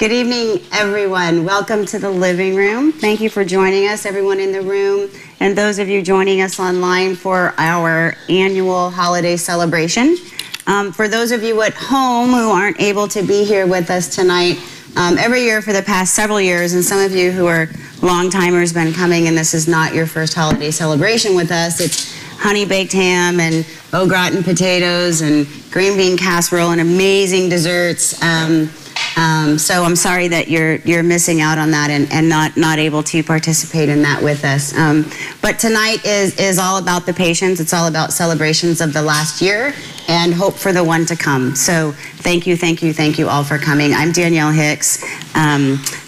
Good evening, everyone. Welcome to the living room. Thank you for joining us, everyone in the room, and those of you joining us online for our annual holiday celebration. For those of you at home who aren't able to be here with us tonight, every year for the past several years, and some of you who are long-timers been coming and this is not your first holiday celebration with us, it's honey baked ham and au gratin potatoes and green bean casserole and amazing desserts. So I'm sorry that you're missing out on that and not able to participate in that with us. But tonight is all about the patients. It's all about celebrations of the last year and hope for the one to come. So thank you all for coming. I'm Danielle Hicks.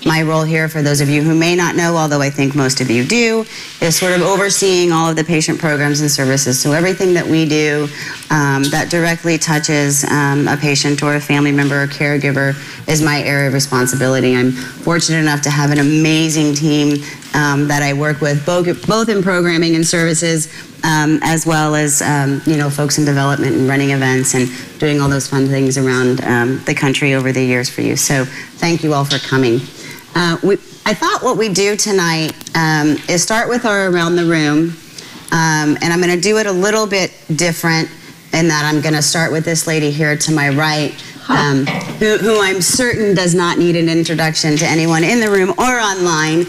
My role here, for those of you who may not know, although I think most of you do, is sort of overseeing all of the patient programs and services. So everything that we do that directly touches a patient or a family member or caregiver is my area of responsibility. I'm fortunate enough to have an amazing team that I work with, both in programming and services, as well as folks in development and running events and doing all those fun things around the country over the years for you. So thank you all for coming. I thought what we'd do tonight is start with our Around the Room, and I'm going to do it a little bit different in that I'm going to start with this lady here to my right, who I'm certain does not need an introduction to anyone in the room or online,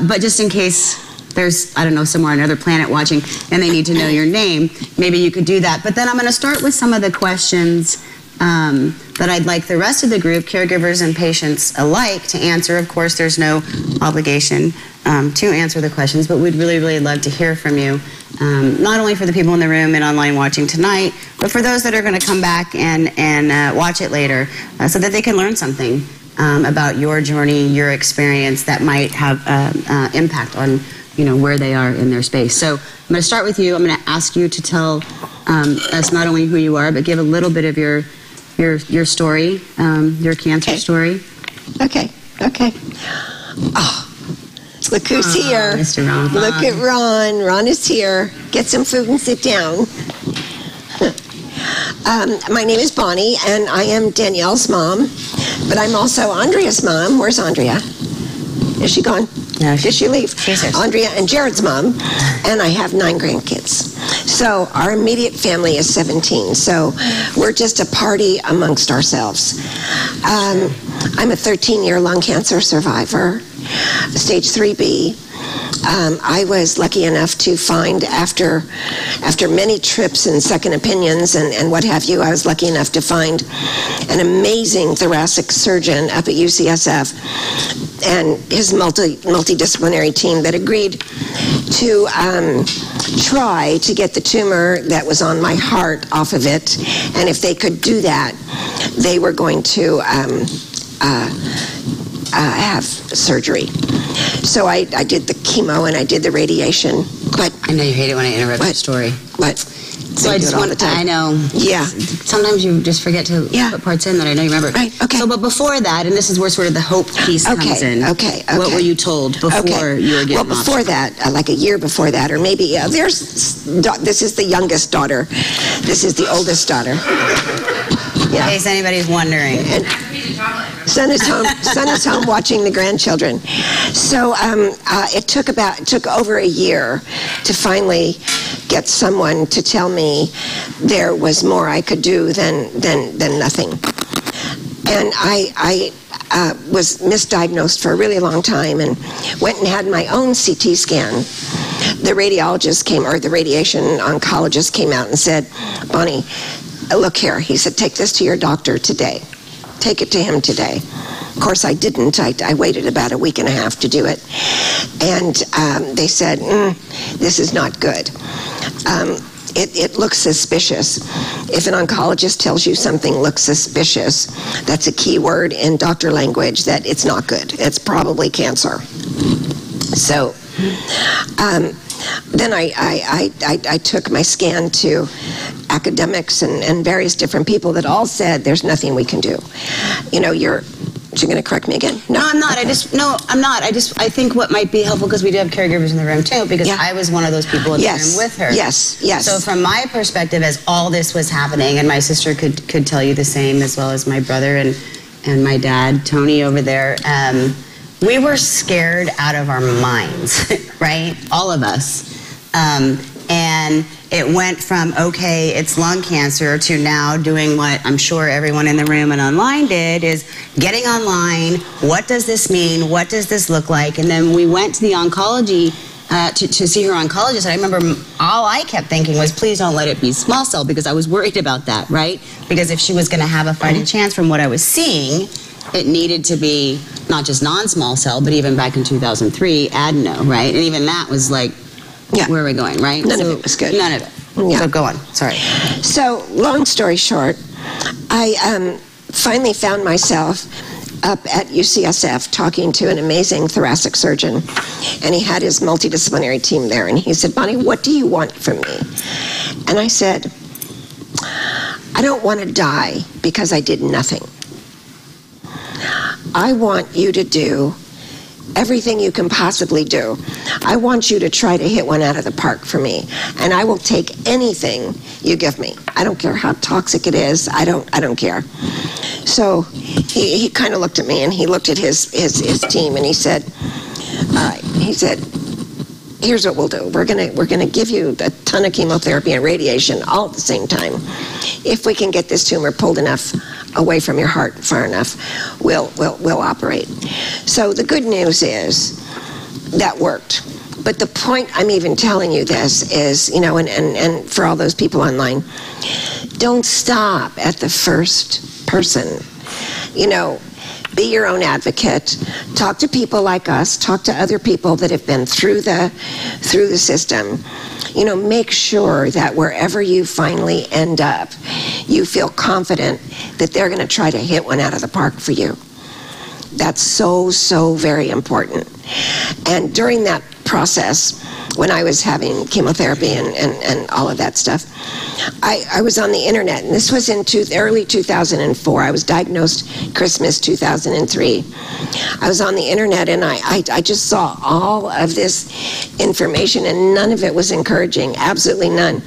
but just in case there's, I don't know, somewhere on another planet watching and they need to know your name, maybe you could do that. But then I'm going to start with some of the questions that I'd like the rest of the group, caregivers and patients alike, to answer. Of course, there's no obligation to answer the questions, but we'd really love to hear from you, not only for the people in the room and online watching tonight, but for those that are going to come back and watch it later, so that they can learn something about your journey, your experience that might have impact on where they are in their space. So I'm going to start with you. I'm going to ask you to tell us not only who you are, but give a little bit of your story, your cancer story. Okay. Oh, look who's here. Mr. Ron. Look at Ron. Ron is here. Get some food and sit down. My name is Bonnie, and I am Danielle's mom, but I'm also Andrea's mom. Where's Andrea? Is she gone? No, did she leave? She's here. Andrea and Jared's mom, and I have 9 grandkids. So our immediate family is 17. So we're just a party amongst ourselves. I'm a 13-year lung cancer survivor, stage 3B. I was lucky enough to find, after many trips and second opinions and what have you, I was lucky enough to find an amazing thoracic surgeon up at UCSF and his multidisciplinary team that agreed to try to get the tumor that was on my heart off of it. And if they could do that, they were going to have surgery. So I did the chemo and I did the radiation. But I know you hate it when I interrupt your story. What? So I just want to, I know. Yeah. Sometimes you just forget to put parts in that I know you remember. Right, okay. So, but before that, and this is where sort of the hope piece comes in. Okay. What were you told before you were given Well, before that, like a year before that, or maybe, this is the youngest daughter. This is the oldest daughter. In case anybody's wondering. Son is home watching the grandchildren. So it took over a year to finally get someone to tell me there was more I could do than nothing. And I was misdiagnosed for a really long time and went and had my own CT scan. The radiologist came, or the radiation oncologist came out and said, Bonnie, look here. He said, take this to your doctor today. Take it to him today. Of course, I didn't. I waited about a week and a half to do it. And they said, this is not good. It looks suspicious. If an oncologist tells you something looks suspicious, that's a key word in doctor language that it's not good. It's probably cancer. So then I took my scan to academics and various different people that all said there's nothing we can do. You're going to correct me again? No, I'm not. Okay. I'm not. I think what might be helpful, because we do have caregivers in the room too, because I was one of those people in the room with her. Yes. So from my perspective, as all this was happening, and my sister could tell you the same, as well as my brother, and and my dad, Tony, over there, we were scared out of our minds, right? All of us. And it went from, okay, it's lung cancer, to now doing what I'm sure everyone in the room and online did, is getting online. What does this mean? What does this look like? And then we went to the oncology, to see her oncologist. And I remember all I kept thinking was, please don't let it be small cell, because I was worried about that, right? Because if she was going to have a fighting chance from what I was seeing, it needed to be not just non-small cell, but even back in 2003, adeno, right? And even that was like, where are we going, right? None of it was good. None of it. Yeah. So go on. Sorry. So, long story short, I finally found myself up at UCSF talking to an amazing thoracic surgeon, and he had his multidisciplinary team there, and he said, Bonnie, what do you want from me? And I said, I don't want to die because I did nothing. I want you to do everything you can possibly do. I want you to try to hit one out of the park for me, and I will take anything you give me. I don't care how toxic it is. I don't care. So he kind of looked at me, and he looked at his team, and he said, here's what we'll do. We're gonna give you a ton of chemotherapy and radiation all at the same time. If we can get this tumor pulled enough away from your heart far enough, we'll operate. So the good news is that worked. But the point I'm even telling you this is, you know, and for all those people online, don't stop at the first person. You know, be your own advocate. Talk to people like us. Talk to other people that have been through the system. You know, make sure that wherever you finally end up, you feel confident that they're going to try to hit one out of the park for you. That's so, so very important. And during that process, when I was having chemotherapy and all of that stuff, I was on the internet, and this was in early 2004. I was diagnosed Christmas 2003. I was on the internet, and I just saw all of this information, and none of it was encouraging, absolutely none.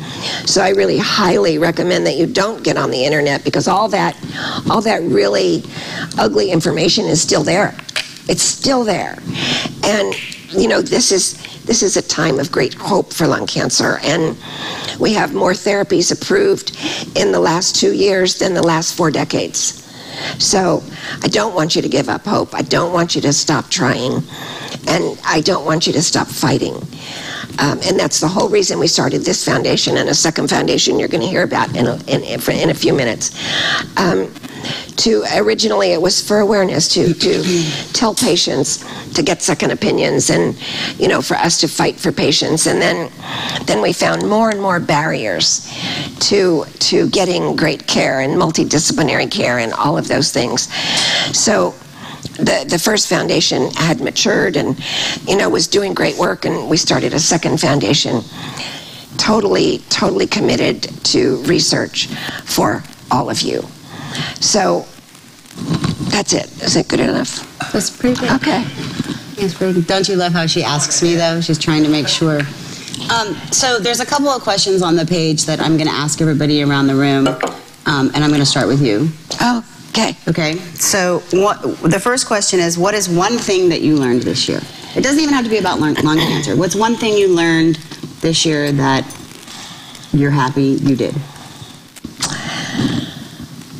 So I really highly recommend that you don't get on the internet, because all that really ugly information is still there. It's still there. And you know, this is a time of great hope for lung cancer, and we have more therapies approved in the last 2 years than the last 4 decades. So I don't want you to give up hope. I don't want you to stop trying, and I don't want you to stop fighting. And that's the whole reason we started this foundation, and a second foundation you're going to hear about in a few minutes. Originally it was for awareness, to tell patients to get second opinions, and you know, for us to fight for patients. And then we found more and more barriers to getting great care and multidisciplinary care and all of those things. So the first foundation had matured and, you know, was doing great work, and we started a second foundation, totally committed to research for all of you. So that's it. Is it good enough? That's pretty good. Okay. It's pretty good. Don't you love how she asks me, though? She's trying to make sure. So there's a couple of questions on the page that I'm going to ask everybody around the room, and I'm going to start with you. Oh, okay. Okay. So the first question is, what is one thing that you learned this year? It doesn't even have to be about lung cancer. What's one thing you learned this year that you're happy you did?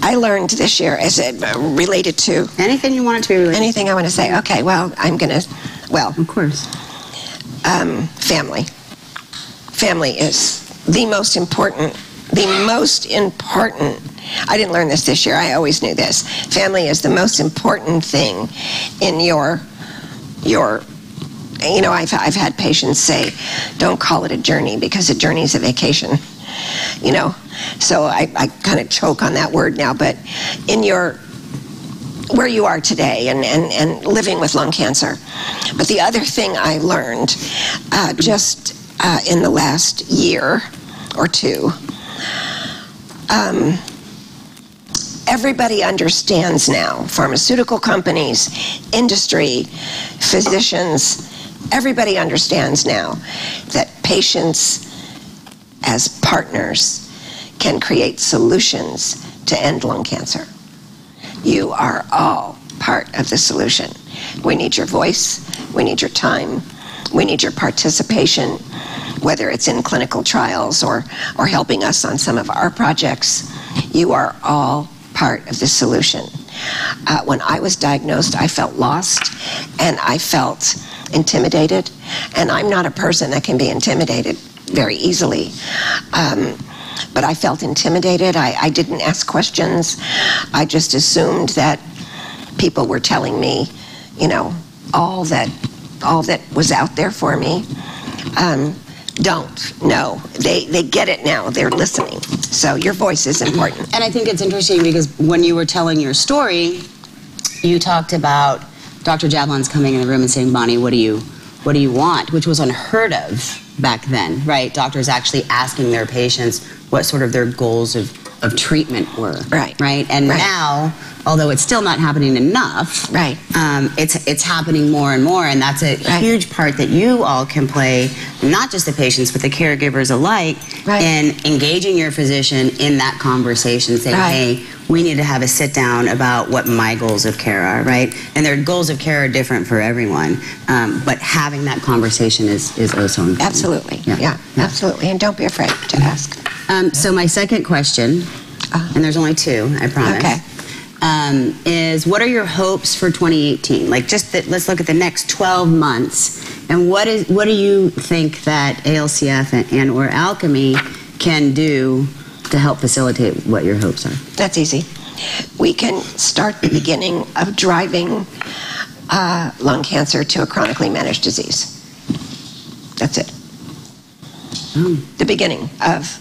I learned this year, is it related to? Anything you want it to be related to. Anything I want to say. Okay, well, Of course. Family. Family is the most important, I didn't learn this year, I always knew this. Family is the most important thing in your you know, I've had patients say, don't call it a journey, because a journey is a vacation. You know, so I kind of choke on that word now, but in where you are today and living with lung cancer. But the other thing I learned just in the last year or two, everybody understands now, pharmaceutical companies, industry, physicians, everybody understands now that patients as partners can create solutions to end lung cancer. You are all part of the solution. We need your voice, we need your time, we need your participation, whether it's in clinical trials or helping us on some of our projects. You are all part of the solution. When I was diagnosed, I felt lost and I felt intimidated, and I'm not a person that can be intimidated very easily. But I felt intimidated. I didn't ask questions. I just assumed that people were telling me, you know, all that was out there for me. No, they get it now. They're listening. So your voice is important. And I think it's interesting because when you were telling your story, you talked about Dr. Jablon's coming in the room and saying, Bonnie, what do you want? Which was unheard of back then, right? Doctors actually asking their patients what sort of their goals of treatment were. Right. Right? And now, although it's still not happening enough, right, it's happening more and more, and that's a huge part that you all can play, not just the patients, but the caregivers alike, in engaging your physician in that conversation, saying, hey, we need to have a sit down about what my goals of care are, right? And their goals of care are different for everyone, but having that conversation is also important. Absolutely, yeah, absolutely, and don't be afraid to ask. So my second question, and there's only two, I promise, is what are your hopes for 2018? Like, just let's look at the next 12 months, and what do you think that ALCF and or Alchemy can do to help facilitate what your hopes are? That's easy. We can start the beginning of driving lung cancer to a chronically managed disease. That's it. The beginning of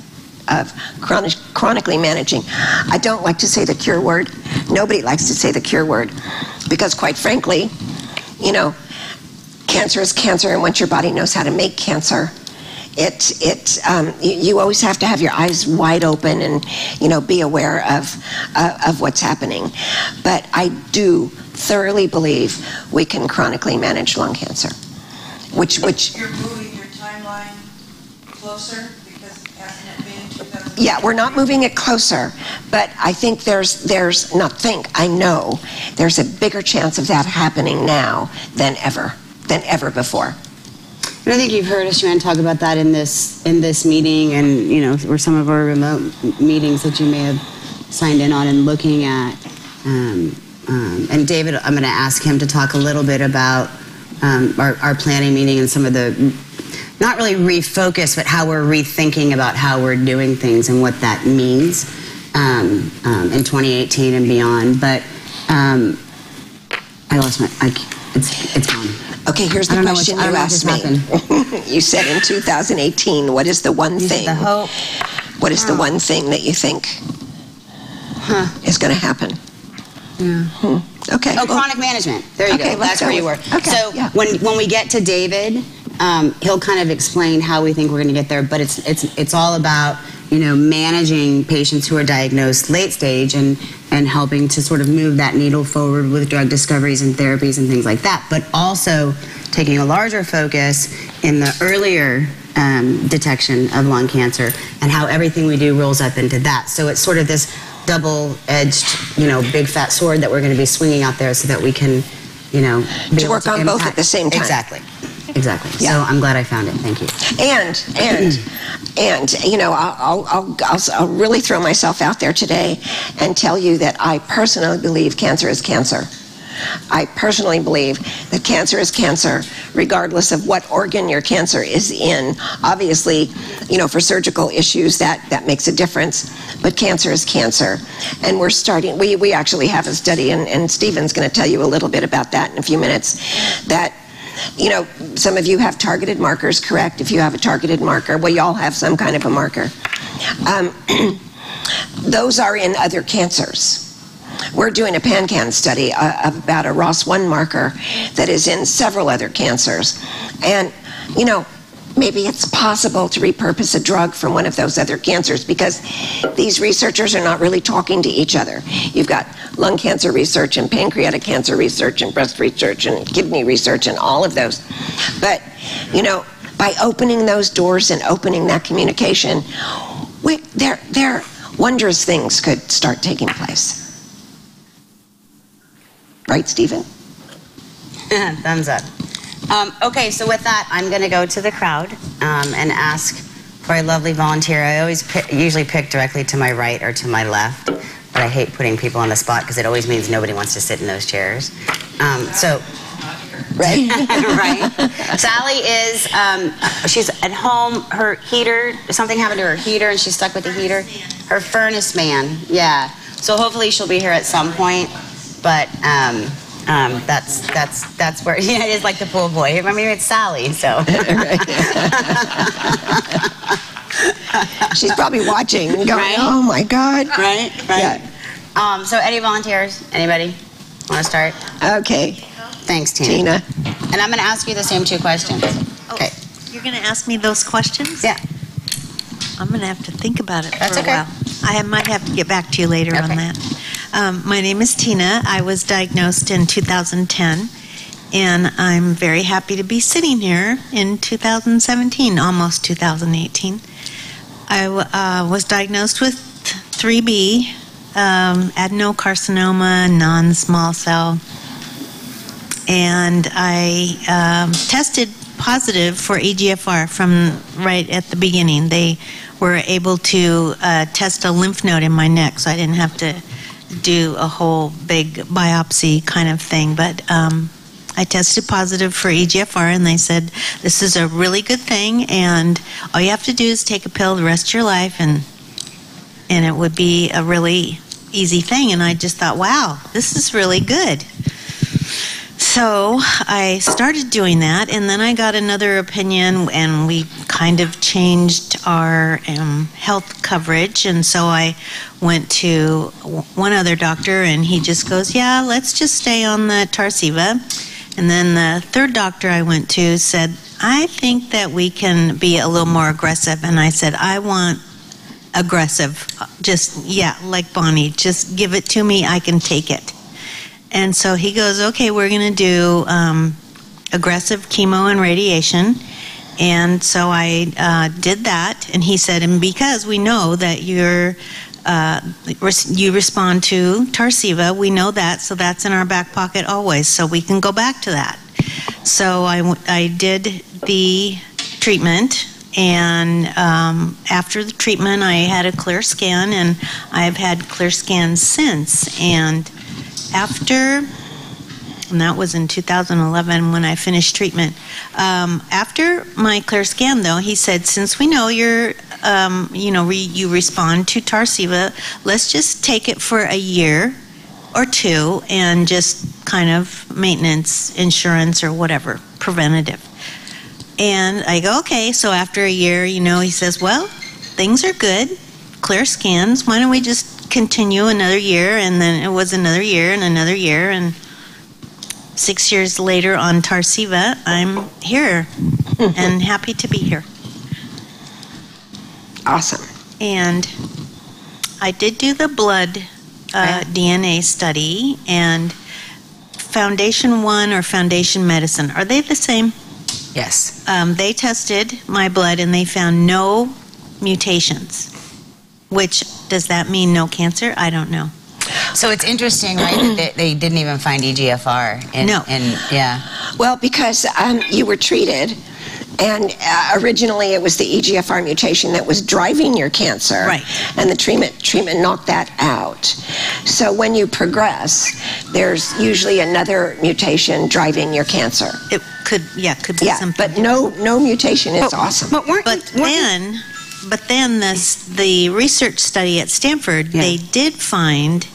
chronically managing. I don't like to say the cure word. Nobody likes to say the cure word because, quite frankly, you know, cancer is cancer, and once your body knows how to make cancer, you always have to have your eyes wide open and, you know, be aware of what's happening. But I do thoroughly believe we can chronically manage lung cancer. Which You're moving your timeline closer because hasn't it been 2000? Yeah, we're not moving it closer, but I think I know there's a bigger chance of that happening now than ever before. And I think you've heard us, Joanne, talk about that in this meeting, and you know, or some of our remote meetings that you may have signed in on and looking at. And David, I'm going to ask him to talk a little bit about our planning meeting and some of the, not really refocus, but how we're rethinking about how we're doing things and what that means in 2018 and beyond. But I lost it's gone. Okay, here's the question you asked me. You said in 2018, what is the one thing? The hope. What is the one thing that you think is going to happen? Yeah. Okay. Oh, chronic management. There you go. That's where you were. Okay. So when we get to David, he'll kind of explain how we think we're going to get there. But it's all about, you know, managing patients who are diagnosed late stage and helping to sort of move that needle forward with drug discoveries and therapies and things like that. But also taking a larger focus in the earlier detection of lung cancer and how everything we do rolls up into that. So it's sort of this double-edged, you know, big fat sword that we're going to be swinging out there so that we can, you know, to work on both at the same time. Exactly. Yeah. So I'm glad I found it. Thank you. And you know, I'll really throw myself out there today and tell you that I personally believe cancer is cancer. I personally believe that cancer is cancer, regardless of what organ your cancer is in. Obviously, you know, for surgical issues, that makes a difference, but cancer is cancer. And we're starting, we actually have a study, and Stephen's going to tell you a little bit about that in a few minutes, that, you know, some of you have targeted markers, correct? If you have a targeted marker, well, you all have some kind of a marker. Those are in other cancers. We're doing a PanCan study about a ROS1 marker that is in several other cancers. And, you know, maybe it's possible to repurpose a drug from one of those other cancers because these researchers are not really talking to each other. You've got lung cancer research and pancreatic cancer research and breast research and kidney research and all of those. But, you know, by opening those doors and opening that communication, there wondrous things could start taking place. Right, Stephen? Thumbs up. Okay, so with that, I'm going to go to the crowd and ask for a lovely volunteer. I always usually pick directly to my right or to my left, but I hate putting people on the spot because it always means nobody wants to sit in those chairs. Right. Right. Sally is, she's at home. Her heater, something happened to her heater, and she's stuck with the heater. Her furnace man, yeah. So hopefully she'll be here at some point, but that's where, yeah, it is like the pool boy. I mean, it's Sally, so. She's probably watching and going, right? Oh my God. Right, right. Yeah. So any volunteers? Anybody want to start? Okay. Thanks, Tina. And I'm going to ask you the same 2 questions. Okay. You're going to ask me those questions? Yeah. I'm going to have to think about it That's for a okay. while. I might have to get back to you later on that. My name is Tina. I was diagnosed in 2010, and I'm very happy to be sitting here in 2017, almost 2018. I was diagnosed with 3B, adenocarcinoma, non-small cell, and I tested positive for EGFR from right at the beginning. They were able to test a lymph node in my neck, so I didn't have to do a whole big biopsy kind of thing. But I tested positive for EGFR, and they said, this is a really good thing, and all you have to do is take a pill the rest of your life, and it would be a really easy thing. And I just thought, wow, this is really good. So I started doing that, and then I got another opinion, and we kind of changed our health coverage. And so I went to one other doctor, and he just goes, yeah, let's just stay on the Tarceva. And then the third doctor I went to said, I think that we can be a little more aggressive. And I said, I want aggressive. Just, yeah, like Bonnie, just give it to me. I can take it. And so he goes, okay, we're going to do aggressive chemo and radiation. And so I did that. And he said, and because we know that you respond to Tarceva, we know that, so that's in our back pocket always, so we can go back to that. So I did the treatment, and after the treatment, I had a clear scan, and I've had clear scans since. And that was in 2011 when I finished treatment. After my clear scan, though, he said, since we know you respond to Tarceva, let's just take it for a year or 2 and just kind of maintenance, insurance, or whatever, preventative. And I go, okay, so after a year, he says, well, things are good, clear scans, why don't we just continue another year? And then it was another year and another year, and 6 years later on Tarceva, I'm here and happy to be here. Awesome. And I did do the blood DNA study, and Foundation One or Foundation Medicine, are they the same? Yes. They tested my blood and they found no mutations. Which, does that mean no cancer? I don't know. So it's interesting, right, that they didn't even find EGFR. No. Yeah. Well, because you were treated, and originally it was the EGFR mutation that was driving your cancer. Right. And the treatment knocked that out. So when you progress, there's usually another mutation driving your cancer. It could be something. But no mutation is awesome. But then the research study at Stanford, they did find,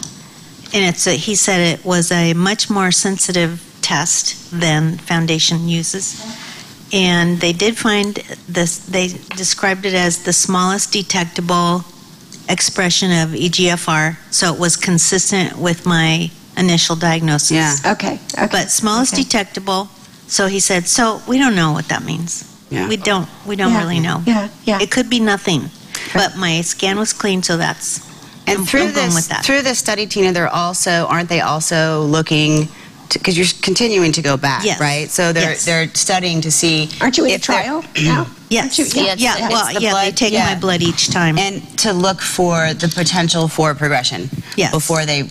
and he said it was a much more sensitive test than Foundation uses, and they did find this. They described it as the smallest detectable expression of EGFR, so it was consistent with my initial diagnosis. Yeah. Okay. But smallest detectable. So he said, so we don't know what that means. Yeah. We don't really know. Yeah. It could be nothing, but my scan was clean, so that's. And through this study, Tina, aren't they also looking, because you're continuing to go back, Yes. right? So Yes. they're studying to see. Aren't you in a if they're- trial now? Yes. Aren't you? Yeah. Well, the yeah. They blood, take yeah. my blood each time. And to look for the potential for progression. Yes. Before they,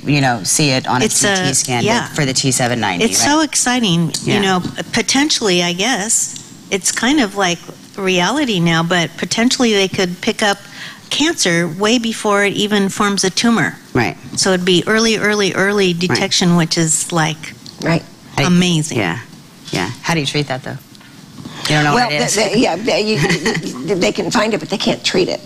see it on a It's CT a- scan yeah. for the T790. It's right? so exciting, Yeah. potentially, I guess, it's kind of like reality now, but potentially they could pick up cancer way before it even forms a tumor. Right. So it'd be early detection, which is like Right. amazing. Yeah. Yeah. How do you treat that, though? You don't know Well, what it is? they can find it, but they can't treat it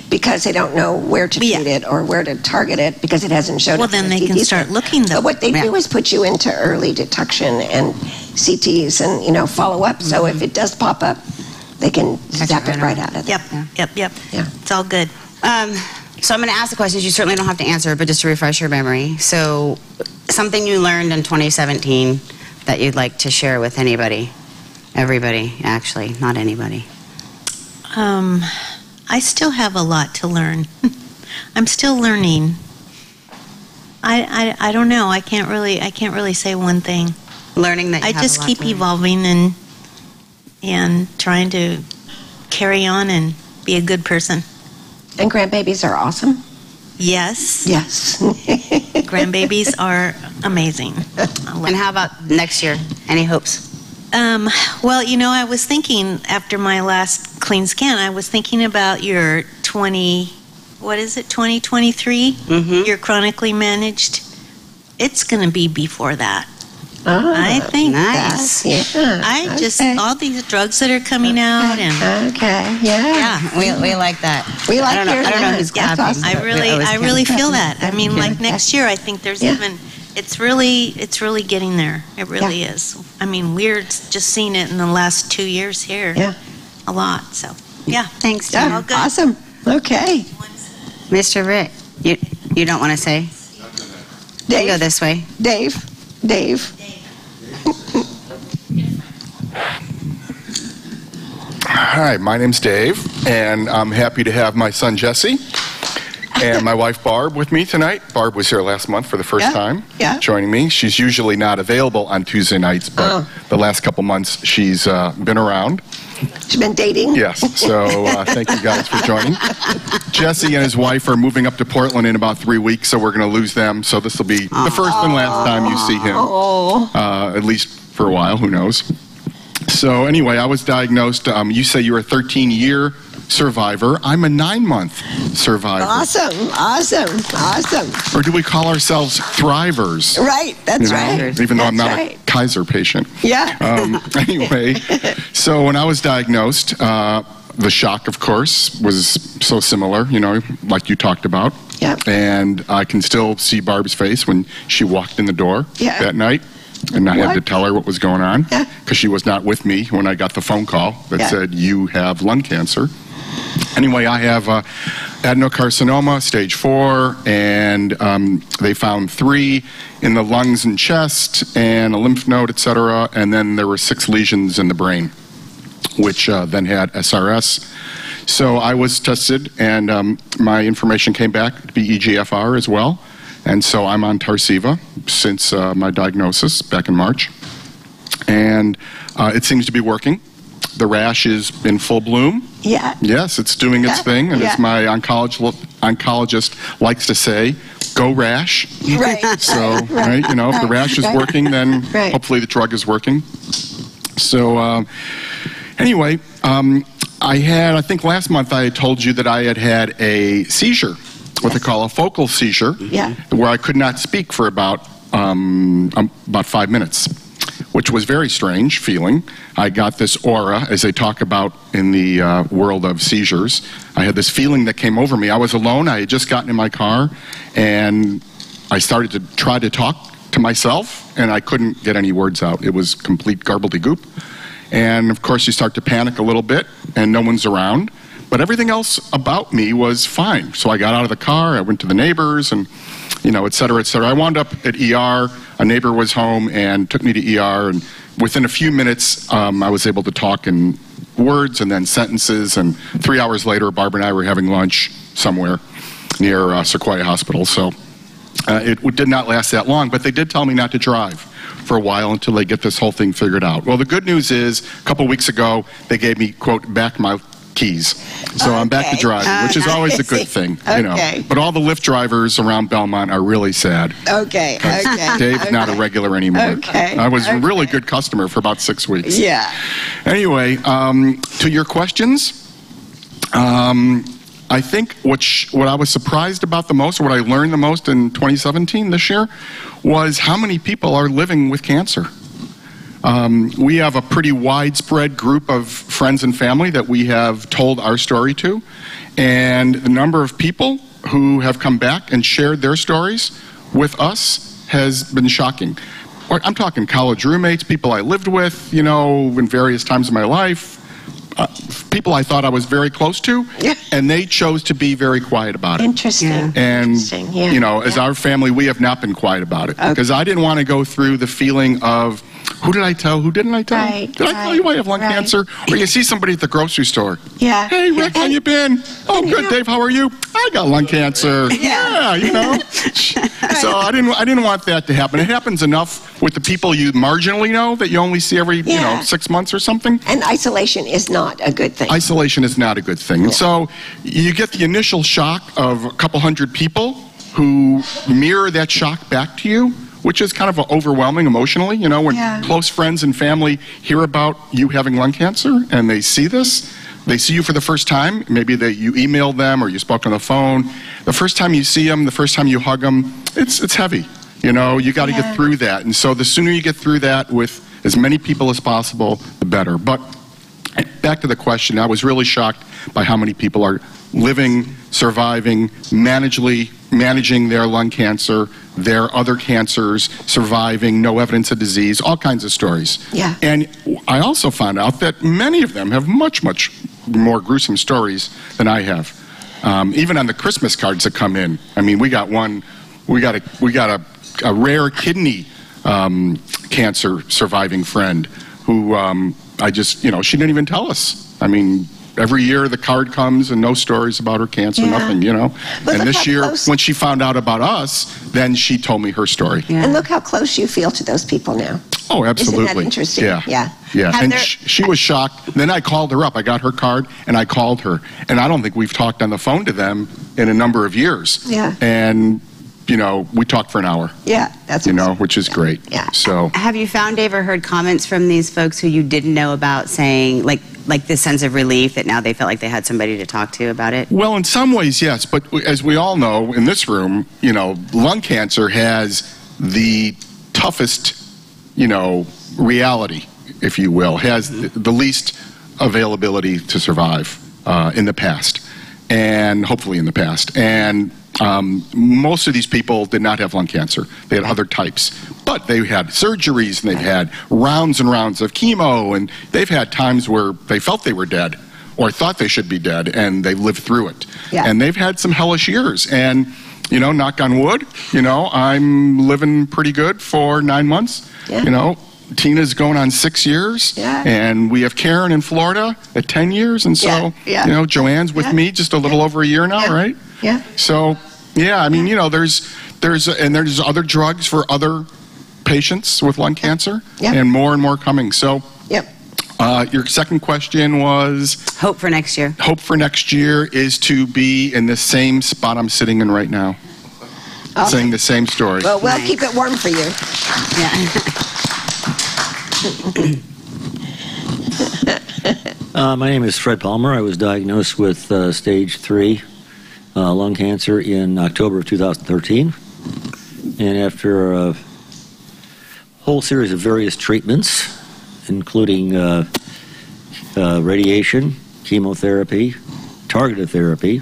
because they don't know where to treat it or where to target it because it hasn't shown Well, up. in then the they can CT start scan. looking, though. But what they Yeah. do is put you into early detection and CTs and follow up. So if it does pop up, they can zap it right out of there. Yep. Yeah. It's all good. So I'm going to ask the questions. You certainly don't have to answer, but just to refresh your memory. So something you learned in 2017 that you'd like to share with anybody? Everybody, actually, not anybody. I still have a lot to learn. I'm still learning. I don't know. I can't really say one thing. Learning that you I have just a lot keep to learn. evolving and trying to carry on and be a good person. And grandbabies are awesome. Yes, Yes. grandbabies are amazing. I love And how about next year? Any hopes? Well, I was thinking after my last clean scan, I was thinking about your 2023? Mhm. You're chronically managed. It's going to be before that. Oh, I think Nice. all these drugs that are coming out and Okay, yeah. We like that. We like I don't know, hearing I don't know that. who's That's clapping. awesome. but I always really can. feel that. I mean, like next year, I think there's Yeah. it's really getting there. It really is. I mean, we're just seeing it in the last 2 years here. Yeah. A lot. So, yeah. Thanks, Yeah, Jim. All good. awesome. Okay. Mr. Rick, you don't want to say? You can go this way. Dave. Hi, my name's Dave, and I'm happy to have my son Jesse and my wife Barb with me tonight. Barb was here last month for the first time, joining me. She's usually not available on Tuesday nights, but the last couple months she's been around. She's been dating. Yes, so thank you guys for joining. Jesse and his wife are moving up to Portland in about 3 weeks, so we're going to lose them. So this will be the first and last time you see him, at least for a while, who knows. So anyway, I was diagnosed, you say you're a 13-year survivor. I'm a 9-month survivor. Awesome. Or do we call ourselves thrivers? Right, that's right. Even though I'm That's not right. a Kaiser patient. Yeah. Anyway, so when I was diagnosed, the shock, of course, was so similar, like you talked about. Yeah. And I can still see Barb's face when she walked in the door that night. And I had to tell her what was going on because she was not with me when I got the phone call that said, you have lung cancer. Anyway, I have adenocarcinoma, stage 4, and they found 3 in the lungs and chest and a lymph node, etc. And then there were 6 lesions in the brain, which then had SRS. So I was tested, and my information came back to be EGFR as well. And so I'm on Tarceva since my diagnosis back in March. And it seems to be working. The rash is in full bloom. Yeah. Yes, it's doing its thing. And as my oncologist likes to say, go rash. Right. So, right, if the rash is working, then hopefully the drug is working. So, anyway, I think last month I had told you that I had a seizure, what they call a focal seizure, where I could not speak for about 5 minutes, which was very strange feeling. I got this aura, as they talk about in the world of seizures. I had this feeling that came over me. I was alone. I had just gotten in my car, and I started to try to talk to myself, and I couldn't get any words out. It was complete gobbledygook. And, of course, you start to panic a little bit, and no one's around. But everything else about me was fine. So I got out of the car, I went to the neighbors, and, et cetera, et cetera. I wound up at ER. A neighbor was home and took me to ER, and within a few minutes, I was able to talk in words and then sentences, and 3 hours later, Barbara and I were having lunch somewhere near Sequoia Hospital. So it did not last that long, but they did tell me not to drive for a while until they get this whole thing figured out. Well, the good news is, a couple weeks ago, they gave me, quote, back my keys. So I'm back to driving, which is always a good thing, you know. But all the Lyft drivers around Belmont are really sad. Okay. Dave's not a regular anymore. I was a really good customer for about 6 weeks. Yeah. Anyway, to your questions, I think what I was surprised about the most, or what I learned the most in 2017 this year, was how many people are living with cancer. We have a pretty widespread group of friends and family that we have told our story to, and the number of people who have come back and shared their stories with us has been shocking. I'm talking college roommates, people I lived with, you know, in various times of my life, people I thought I was very close to, and they chose to be very quiet about it. Interesting. And, you know, as our family, we have not been quiet about it, because I didn't want to go through the feeling of, who did I tell? Who didn't I tell? Did I tell you I have lung cancer? Or you see somebody at the grocery store. Yeah. Hey, Rick, how you been? Oh, good, Dave. How are you? I got lung cancer. Yeah, you know. So I didn't want that to happen. It happens enough with the people you marginally know that you only see every, you know, 6 months or something. And isolation is not a good thing. Isolation is not a good thing. And so you get the initial shock of a couple hundred people who mirror that shock back to you, which is kind of overwhelming emotionally, you know, when close friends and family hear about you having lung cancer and they see this. They see you for the first time. Maybe you emailed them or you spoke on the phone. The first time you see them, the first time you hug them, it's heavy. You know, you got to get through that. And so the sooner you get through that with as many people as possible, the better. But back to the question, I was really shocked by how many people are living, surviving, managing their lung cancer, their other cancers, surviving, no evidence of disease, all kinds of stories. Yeah. And I also found out that many of them have much, much more gruesome stories than I have. Even on the Christmas cards that come in. I mean, we got a rare kidney cancer surviving friend who she didn't even tell us. I mean, every year the card comes and no stories about her cancer, nothing, you know. But and this year, when she found out about us, then she told me her story. Yeah. And look how close you feel to those people now. Oh, absolutely. Isn't that interesting? Yeah. And she was shocked. Then I called her up. I got her card and I called her. And I don't think we've talked on the phone to them in a number of years. Yeah. And, you know, we talked for an hour. Yeah, that's you know, which is great. Yeah. So have you found, Dave, or heard comments from these folks who you didn't know about saying, like this sense of relief that now they felt like they had somebody to talk to about it? Well, in some ways, yes. But as we all know in this room, you know, lung cancer has the toughest, you know, reality, if you will, has the least availability to survive in the past, and hopefully in the past. And most of these people did not have lung cancer. They had other types. But they had surgeries, and they've had rounds and rounds of chemo, and they've had times where they felt they were dead or thought they should be dead, and they lived through it. Yeah. And they've had some hellish years. And, you know, knock on wood, you know, I'm living pretty good for 9 months. Yeah. You know, Tina's going on 6 years, and we have Karen in Florida at 10 years, and so, you know, Joanne's with me just a little over a year now, right? Yeah. So, I mean, you know, there's other drugs for other patients with lung cancer, and more coming. So, your second question was? Hope for next year. Hope for next year is to be in the same spot I'm sitting in right now, saying the same story. Well, we'll keep it warm for you. My name is Fred Palmer. I was diagnosed with stage 3 lung cancer in October of 2013. And after a whole series of various treatments, including radiation, chemotherapy, targeted therapy,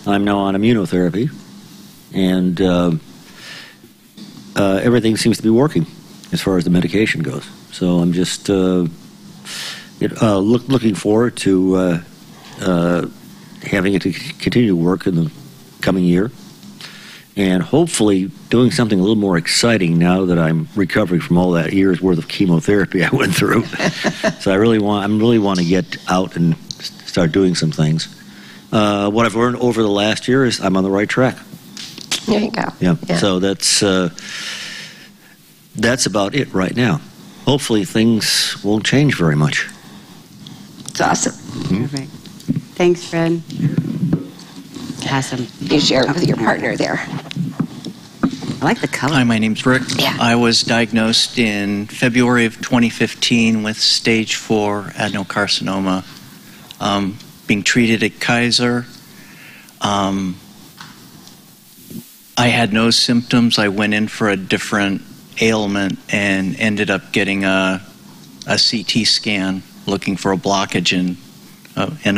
I'm now on immunotherapy. And everything seems to be working as far as the medication goes. So I'm just looking forward to having it to continue to work in the coming year, and hopefully doing something a little more exciting now that I'm recovering from all that year's worth of chemotherapy I went through. So I really want to get out and start doing some things. What I've learned over the last year is I'm on the right track. There you go. Yeah. So that's that's about it right now. Hopefully things won't change very much. It's awesome. Perfect. Thanks, Fred. Awesome. You share it with your partner there. I like the color. Hi, my name's Rick. Yeah. I was diagnosed in February of 2015 with stage 4 adenocarcinoma, being treated at Kaiser. I had no symptoms. I went in for a different ailment and ended up getting a CT scan looking for a blockage in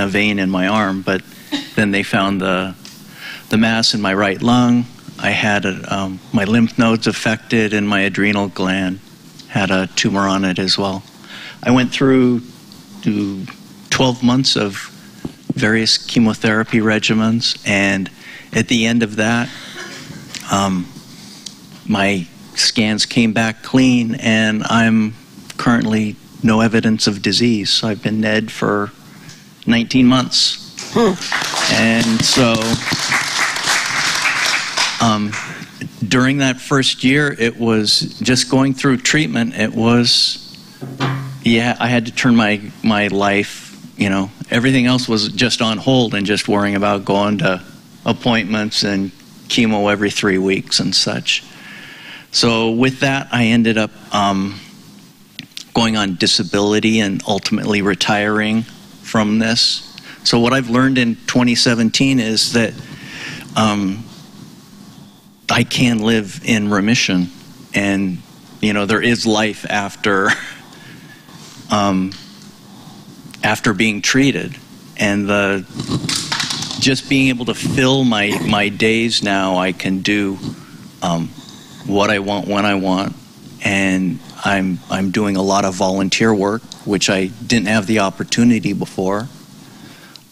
a vein in my arm. But then they found the mass in my right lung. I had my lymph nodes affected, and my adrenal gland had a tumor on it as well. I went through 12 months of various chemotherapy regimens, and at the end of that, my scans came back clean, and I'm currently no evidence of disease. So I've been NED for 19 months. And so during that first year, it was just going through treatment. It was, I had to turn my life, everything else was just on hold and just worrying about going to appointments and chemo every 3 weeks and such. So with that, I ended up going on disability and ultimately retiring from this. So what I've learned in 2017 is that I can live in remission, and there is life after after being treated, and just being able to fill my days now. I can do what I want when I want, and I'm doing a lot of volunteer work, which I didn't have the opportunity before.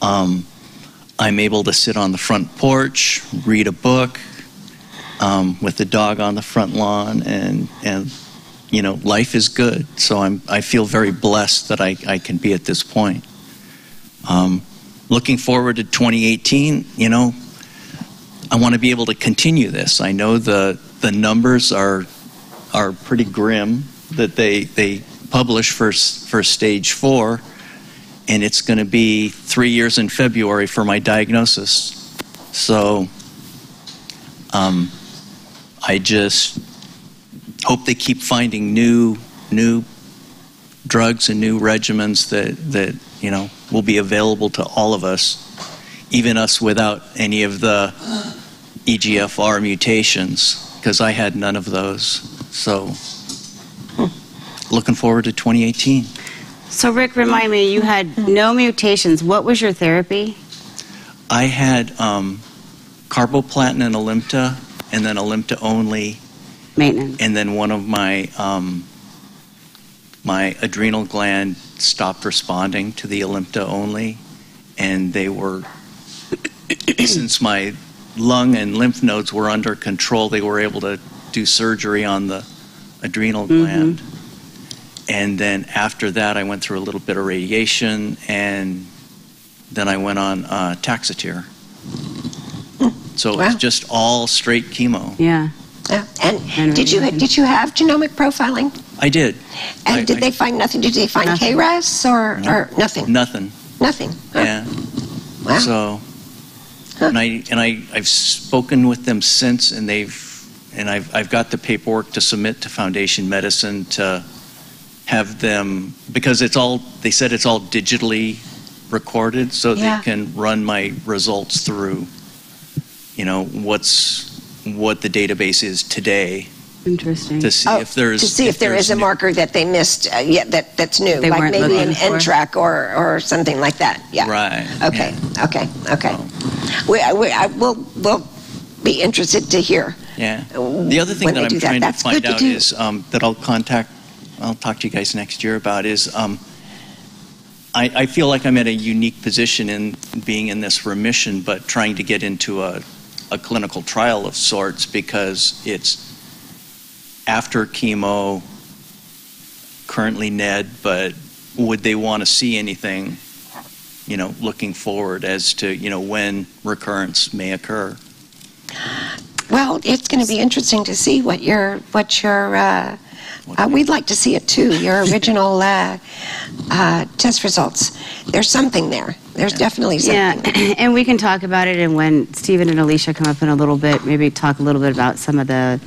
I'm able to sit on the front porch, read a book with the dog on the front lawn, and life is good. So I feel very blessed that I can be at this point. Looking forward to 2018, I want to be able to continue this. I know the numbers are pretty grim that they publish for stage 4, and it's going to be 3 years in February for my diagnosis. So I just hope they keep finding new drugs and new regimens that will be available to all of us, even us without any of the EGFR mutations, because I had none of those. So looking forward to 2018. So Rick, remind me, you had no mutations. What was your therapy? I had carboplatin and Alimta, and then Alimta only. Maintenance. And then one of my my adrenal gland stopped responding to the Alimta only, and they were, since my lung and lymph nodes were under control, they were able to do surgery on the adrenal gland. And then after that, I went through a little bit of radiation, and then I went on Taxotere. So it's just all straight chemo. Yeah. Yeah. And did you have genomic profiling? I did. And did they find nothing? Did they find Nothing. KRAS or nothing? Nothing. Nothing. Huh. Yeah. Wow. So, and I've spoken with them since, and I've got the paperwork to submit to Foundation Medicine to have them, because they said it's all digitally recorded, so they can run my results through, what the database is today. Interesting. To see if there is a marker that they missed, that's new, They like weren't maybe an looking for. NTRK or something like that. Yeah. Right. Okay. Yeah. Okay. We'll be interested to hear. Yeah. The other thing when that they I'm do trying to That's find good to out do. is that I'll talk to you guys next year about is I feel like I'm at a unique position in being in this remission, but trying to get into a clinical trial of sorts, because it's after chemo, currently NED, but would they want to see anything, looking forward as to, when recurrence may occur? Well, it's going to be interesting to see what your We'd like to see it too, your original test results. There's something there. There's definitely something there. And we can talk about it, and when Stephen and Alicia come up in a little bit, maybe talk a little bit about some of the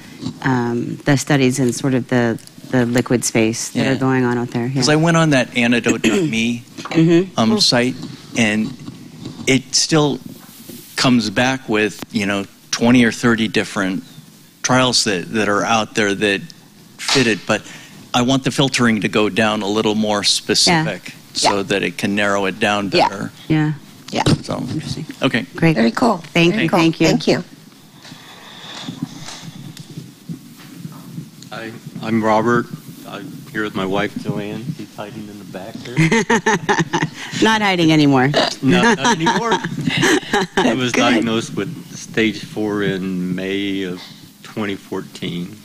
studies and sort of the liquid space that are going on out there. Because I went on that antidote.me site, and it still comes back with 20 or 30 different trials that are out there that fit it, but I want the filtering to go down a little more specific so that it can narrow it down better. Yeah. So Interesting. Okay. Great. Very cool. Thank you. Thank you. Hi, I'm Robert. I'm here with my wife, Joanne. She's hiding in the back there. Not hiding anymore. Not anymore. I was diagnosed with stage 4 in May of 2014.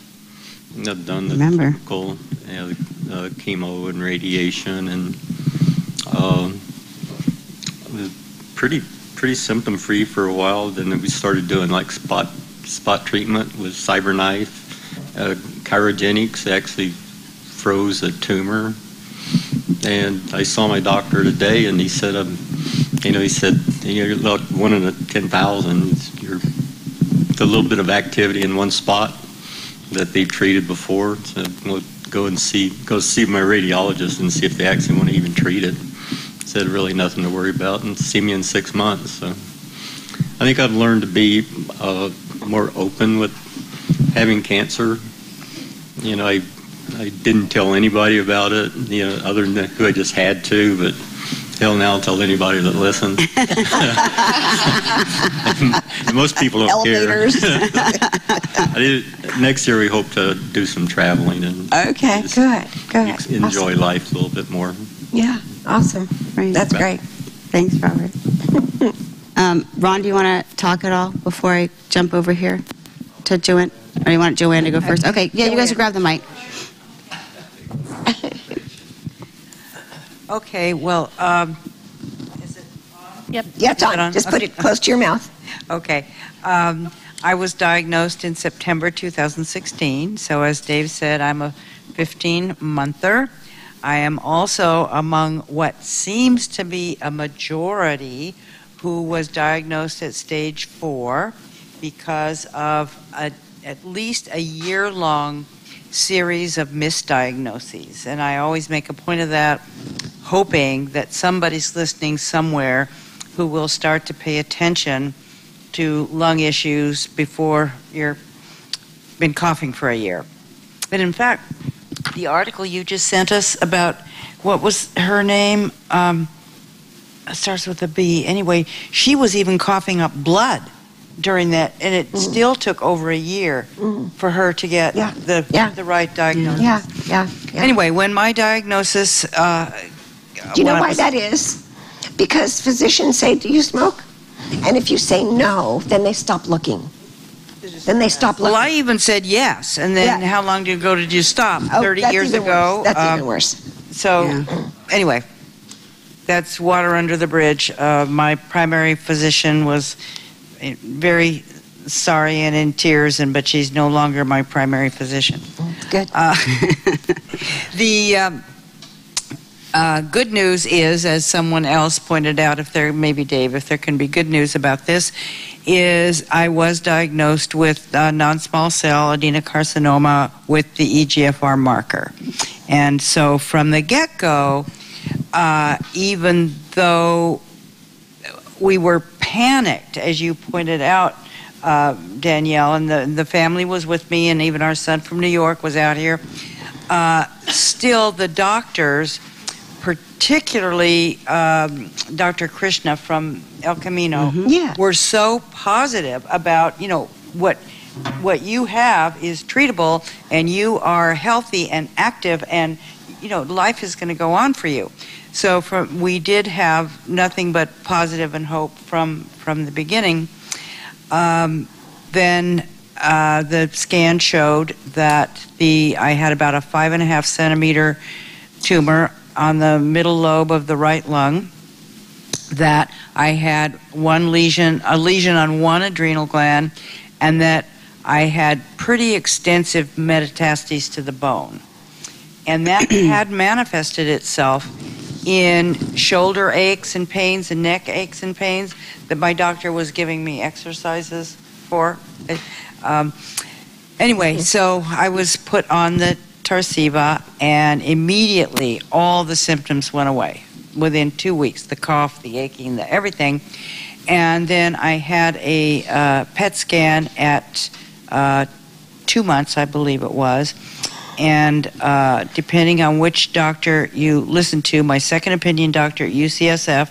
I've done the typical chemo and radiation, and was pretty symptom free for a while. Then we started doing like spot treatment with CyberKnife. Cryogenics actually froze a tumor, and I saw my doctor today, and he said, you're like 1 in 10,000. You're a little bit of activity in one spot that they've treated before. So we'll go see my radiologist and see if they actually want to even treat it. Said really nothing to worry about, and see me in 6 months. So I think I've learned to be more open with having cancer. I didn't tell anybody about it, other than who I just had to, but hell, now I'll tell anybody that listens. And most people don't Elevators. care. Next year we hope to do some traveling and good. Enjoy awesome. life a little bit more. Yeah, awesome. Right. That's great. Thanks, Robert. Ron, do you want to talk at all before I jump over here to Joanne? Or do you want Joanne to go first? Okay, you guys will grab the mic. Okay, well, is it on? Yeah, it's on. Just put it close to your mouth. Okay. I was diagnosed in September 2016. So as Dave said, I'm a 15-monther. I am also among what seems to be a majority who was diagnosed at stage 4 because of at least a year-long series of misdiagnoses. And I always make a point of that, hoping that somebody's listening somewhere who will start to pay attention to lung issues before you've been coughing for a year. But in fact, the article you just sent us about, what was her name? It starts with a B. Anyway, she was even coughing up blood during that, and it still took over a year for her to get the right diagnosis. Yeah. Anyway, when my diagnosis... Do you know why that is? Because physicians say, do you smoke? And if you say no, then they stop looking. Well, I even said yes, and then how long did you stop? 30 years ago. That's even worse. So, anyway, that's water under the bridge. My primary physician was very sorry and in tears, but she's no longer my primary physician. Good. The good news is, as someone else pointed out, if there can be good news about this, is I was diagnosed with non-small cell adenocarcinoma with the EGFR marker. And so from the get-go, even though we were panicked, as you pointed out, Danielle, and the family was with me, and even our son from New York was out here, still the doctors, particularly Dr. Krishna from El Camino, were so positive about, what you have is treatable, and you are healthy and active, and, life is going to go on for you. So we did have nothing but positive and hope from the beginning. Then the scan showed that I had about a 5.5 centimeter tumor on the middle lobe of the right lung, that I had a lesion on one adrenal gland, and that I had pretty extensive metastases to the bone. And that had manifested itself in shoulder aches and pains and neck aches and pains that my doctor was giving me exercises for. Anyway, so I was put on the Tarceva, and immediately all the symptoms went away. Within 2 weeks, the cough, the aching, the everything. And then I had a PET scan at 2 months, I believe it was. And depending on which doctor you listen to, my second opinion doctor at UCSF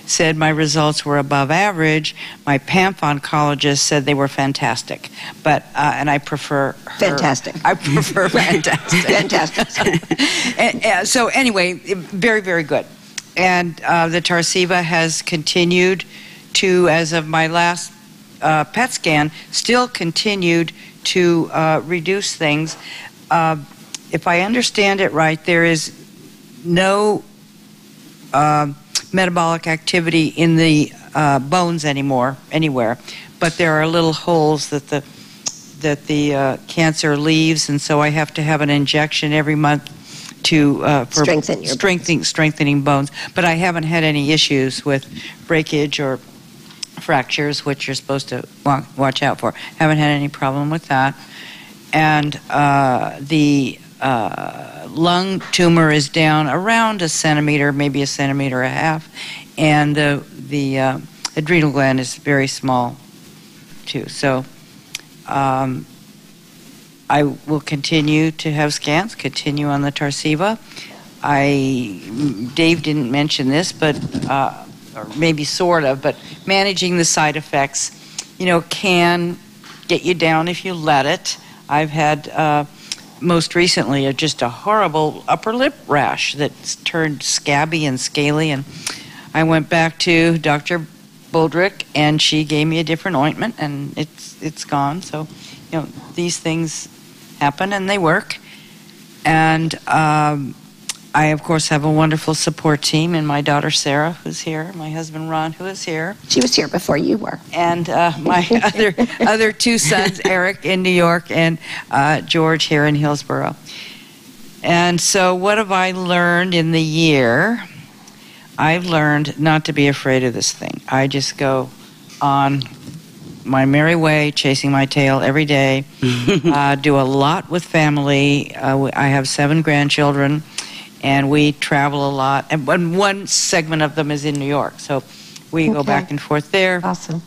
said my results were above average. My PAMF oncologist said they were fantastic. But and I prefer her. Fantastic. I prefer fantastic. Fantastic. So anyway, very, very good. And the Tarceva has continued to, as of my last PET scan, still continued to reduce things. If I understand it right, there is no metabolic activity in the bones anywhere, but there are little holes that the cancer leaves, and so I have to have an injection every month to for strengthening bones. But I haven't had any issues with breakage or fractures, which you're supposed to watch out for. Haven't had any problem with that. And the lung tumor is down around a centimeter, maybe a centimeter and a half, and the adrenal gland is very small too. So I will continue to have scans, continue on the Tarceva. Dave didn't mention this, but or maybe sort of, but managing the side effects, can get you down if you let it. I've had most recently just a horrible upper lip rash that's turned scabby and scaly, and I went back to Dr. Boldrick, and she gave me a different ointment, and it's gone. So, these things happen and they work. And I, of course, have a wonderful support team, and my daughter Sarah, who's here, my husband Ron, who is here. She was here before you were. And my other two sons, Eric in New York and George here in Hillsborough. And so what have I learned in the year? I've learned not to be afraid of this thing. I just go on my merry way, chasing my tail every day. Do a lot with family. I have 7 grandchildren. And we travel a lot. And one segment of them is in New York. So we go back and forth there. Awesome.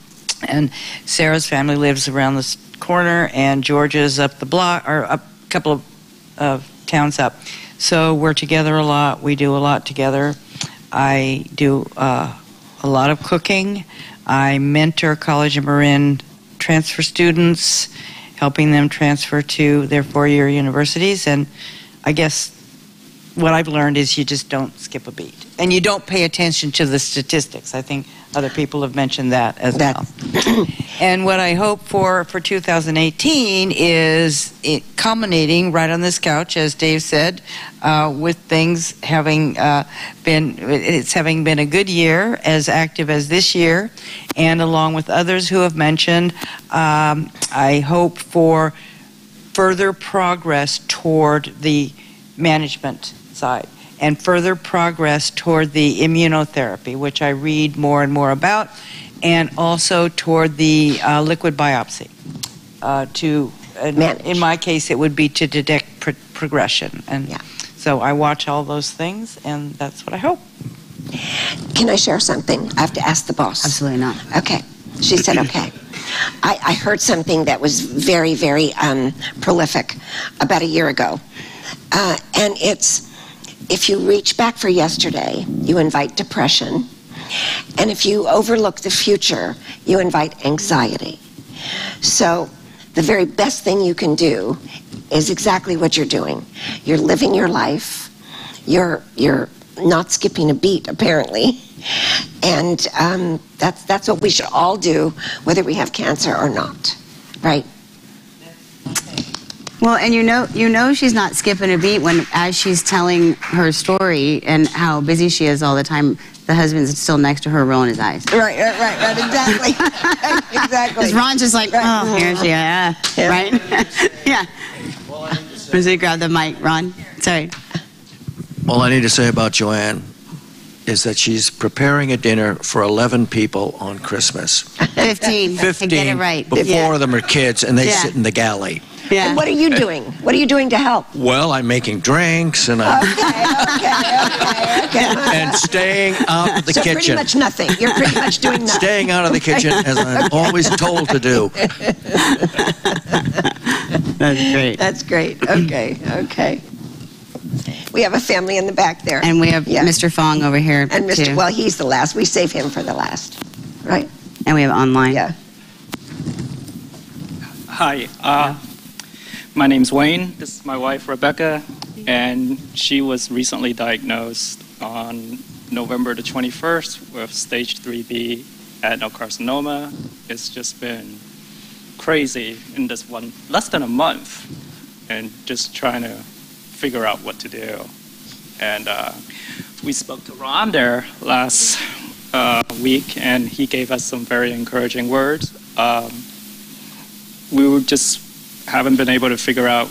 And Sarah's family lives around this corner, and Georgia's up the block, or a couple of towns up. So we're together a lot. We do a lot together. I do a lot of cooking. I mentor College of Marin transfer students, helping them transfer to their 4-year universities. And I guess what I've learned is you just don't skip a beat. And you don't pay attention to the statistics. I think other people have mentioned that as well. And what I hope for 2018 is it culminating right on this couch, as Dave said, with things having been a good year, as active as this year, and along with others who have mentioned, I hope for further progress toward the management side, and further progress toward the immunotherapy, which I read more and more about, and also toward the liquid biopsy. In my case, it would be to detect progression. And so I watch all those things, and that's what I hope. Can I share something? I have to ask the boss. Absolutely not. Okay. She said okay. I heard something that was very, very prolific about a year ago. And it's, if you reach back for yesterday, you invite depression. And if you overlook the future, you invite anxiety. So the very best thing you can do is exactly what you're doing. You're living your life. You're not skipping a beat, apparently. And that's what we should all do, whether we have cancer or not, right? Well, and you know she's not skipping a beat when, as she's telling her story and how busy she is all the time, the husband's still next to her rolling his eyes. Right, exactly. Exactly. Because Ron's just like, oh, here she is, right? Yeah. Does he grab the mic, Ron? Sorry. All I need to say about Joanne is that she's preparing a dinner for 11 people on Christmas. 15. 15. Get it right. But 4 of them are kids, and they sit in the galley. Yeah. And what are you doing? What are you doing to help? Well, I'm making drinks, and I'm and staying out of the kitchen. Pretty much nothing. You're pretty much doing nothing. Staying out of the kitchen, as I'm always told to do. That's great. That's great. Okay. We have a family in the back there. And we have Mr. Fong over here, and Mr. too. Well, he's the last. We save him for the last, right? And we have online. Yeah. Hi. My name's Wayne. This is my wife, Rebecca, and she was recently diagnosed on November the 21st with stage 3B adenocarcinoma. It's just been crazy in this less than a month, and just trying to figure out what to do. And we spoke to Ron there last week, and he gave us some very encouraging words. We just haven't been able to figure out,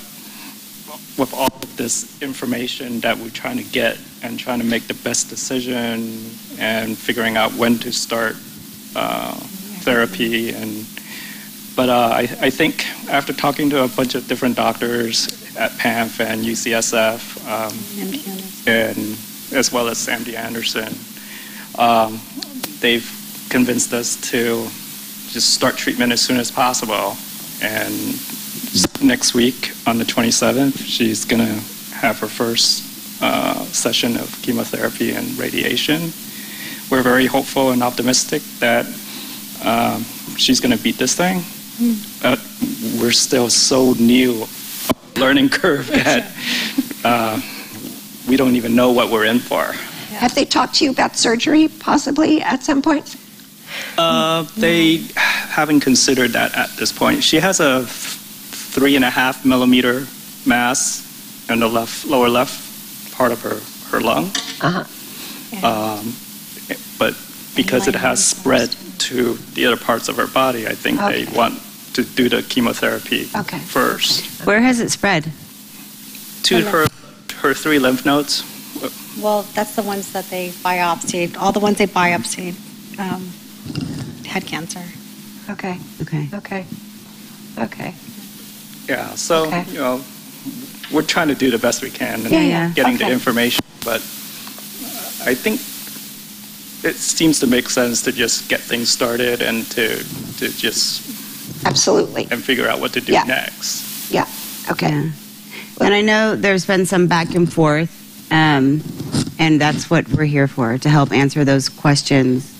with all of this information that we're trying to get and trying to make the best decision and figuring out when to start therapy. But I think after talking to a bunch of different doctors at PANF and UCSF, and as well as MD Anderson, they've convinced us to just start treatment as soon as possible. And next week, on the 27th, she's going to have her first session of chemotherapy and radiation. We're very hopeful and optimistic that she's going to beat this thing. We're still so new, learning curve, that we don't even know what we're in for. Have they talked to you about surgery, possibly, at some point? They haven't considered that at this point. She has a 3.5 millimeter mass in the lower left part of her lung. But because it has spread to the other parts of her body, I think they want to do the chemotherapy first. Where has it spread? To her 3 lymph nodes. Well, that's the ones that they biopsied. All the ones they biopsied had cancer. Okay. Yeah, so, you know, we're trying to do the best we can and getting the information, but I think it seems to make sense to just get things started and to just... Absolutely. And figure out what to do next. Yeah, okay. Yeah. And I know there's been some back and forth, and that's what we're here for, to help answer those questions,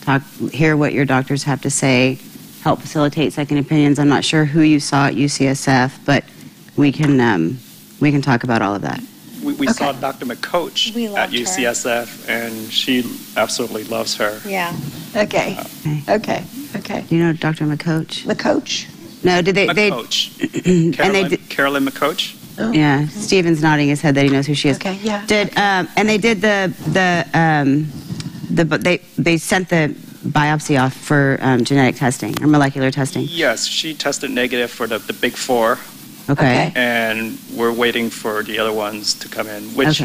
hear what your doctors have to say, help facilitate second opinions. I'm not sure who you saw at UCSF, but we can talk about all of that. We saw Dr. McCoach at UCSF, and she absolutely loves her. Yeah. Okay. Do you know Dr. McCoach? McCoach? No, did they... McCoach. Carolyn McCoach? Oh. Yeah, Steven's nodding his head that he knows who she is. Okay, yeah. And they did they sent the biopsy off for genetic testing or molecular testing. Yes, she tested negative for the big 4. Okay. And we're waiting for the other ones to come in, which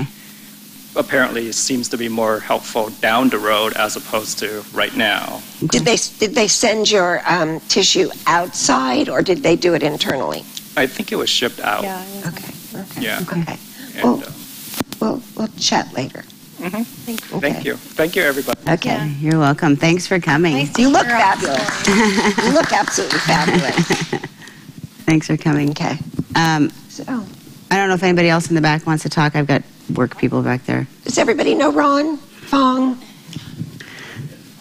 apparently seems to be more helpful down the road as opposed to right now. Did they send your tissue outside, or did they do it internally? I think it was shipped out. Yeah. Okay. Yeah. Okay. And, We'll chat later. Thank you. Thank you, everybody. Okay. Yeah, you're welcome. Thanks for coming. Nice to You look hear our fabulous. story. You look absolutely fabulous. Thanks for coming. Okay. So, I don't know if anybody else in the back wants to talk. I've got work people back there. Does everybody know Ron Fong?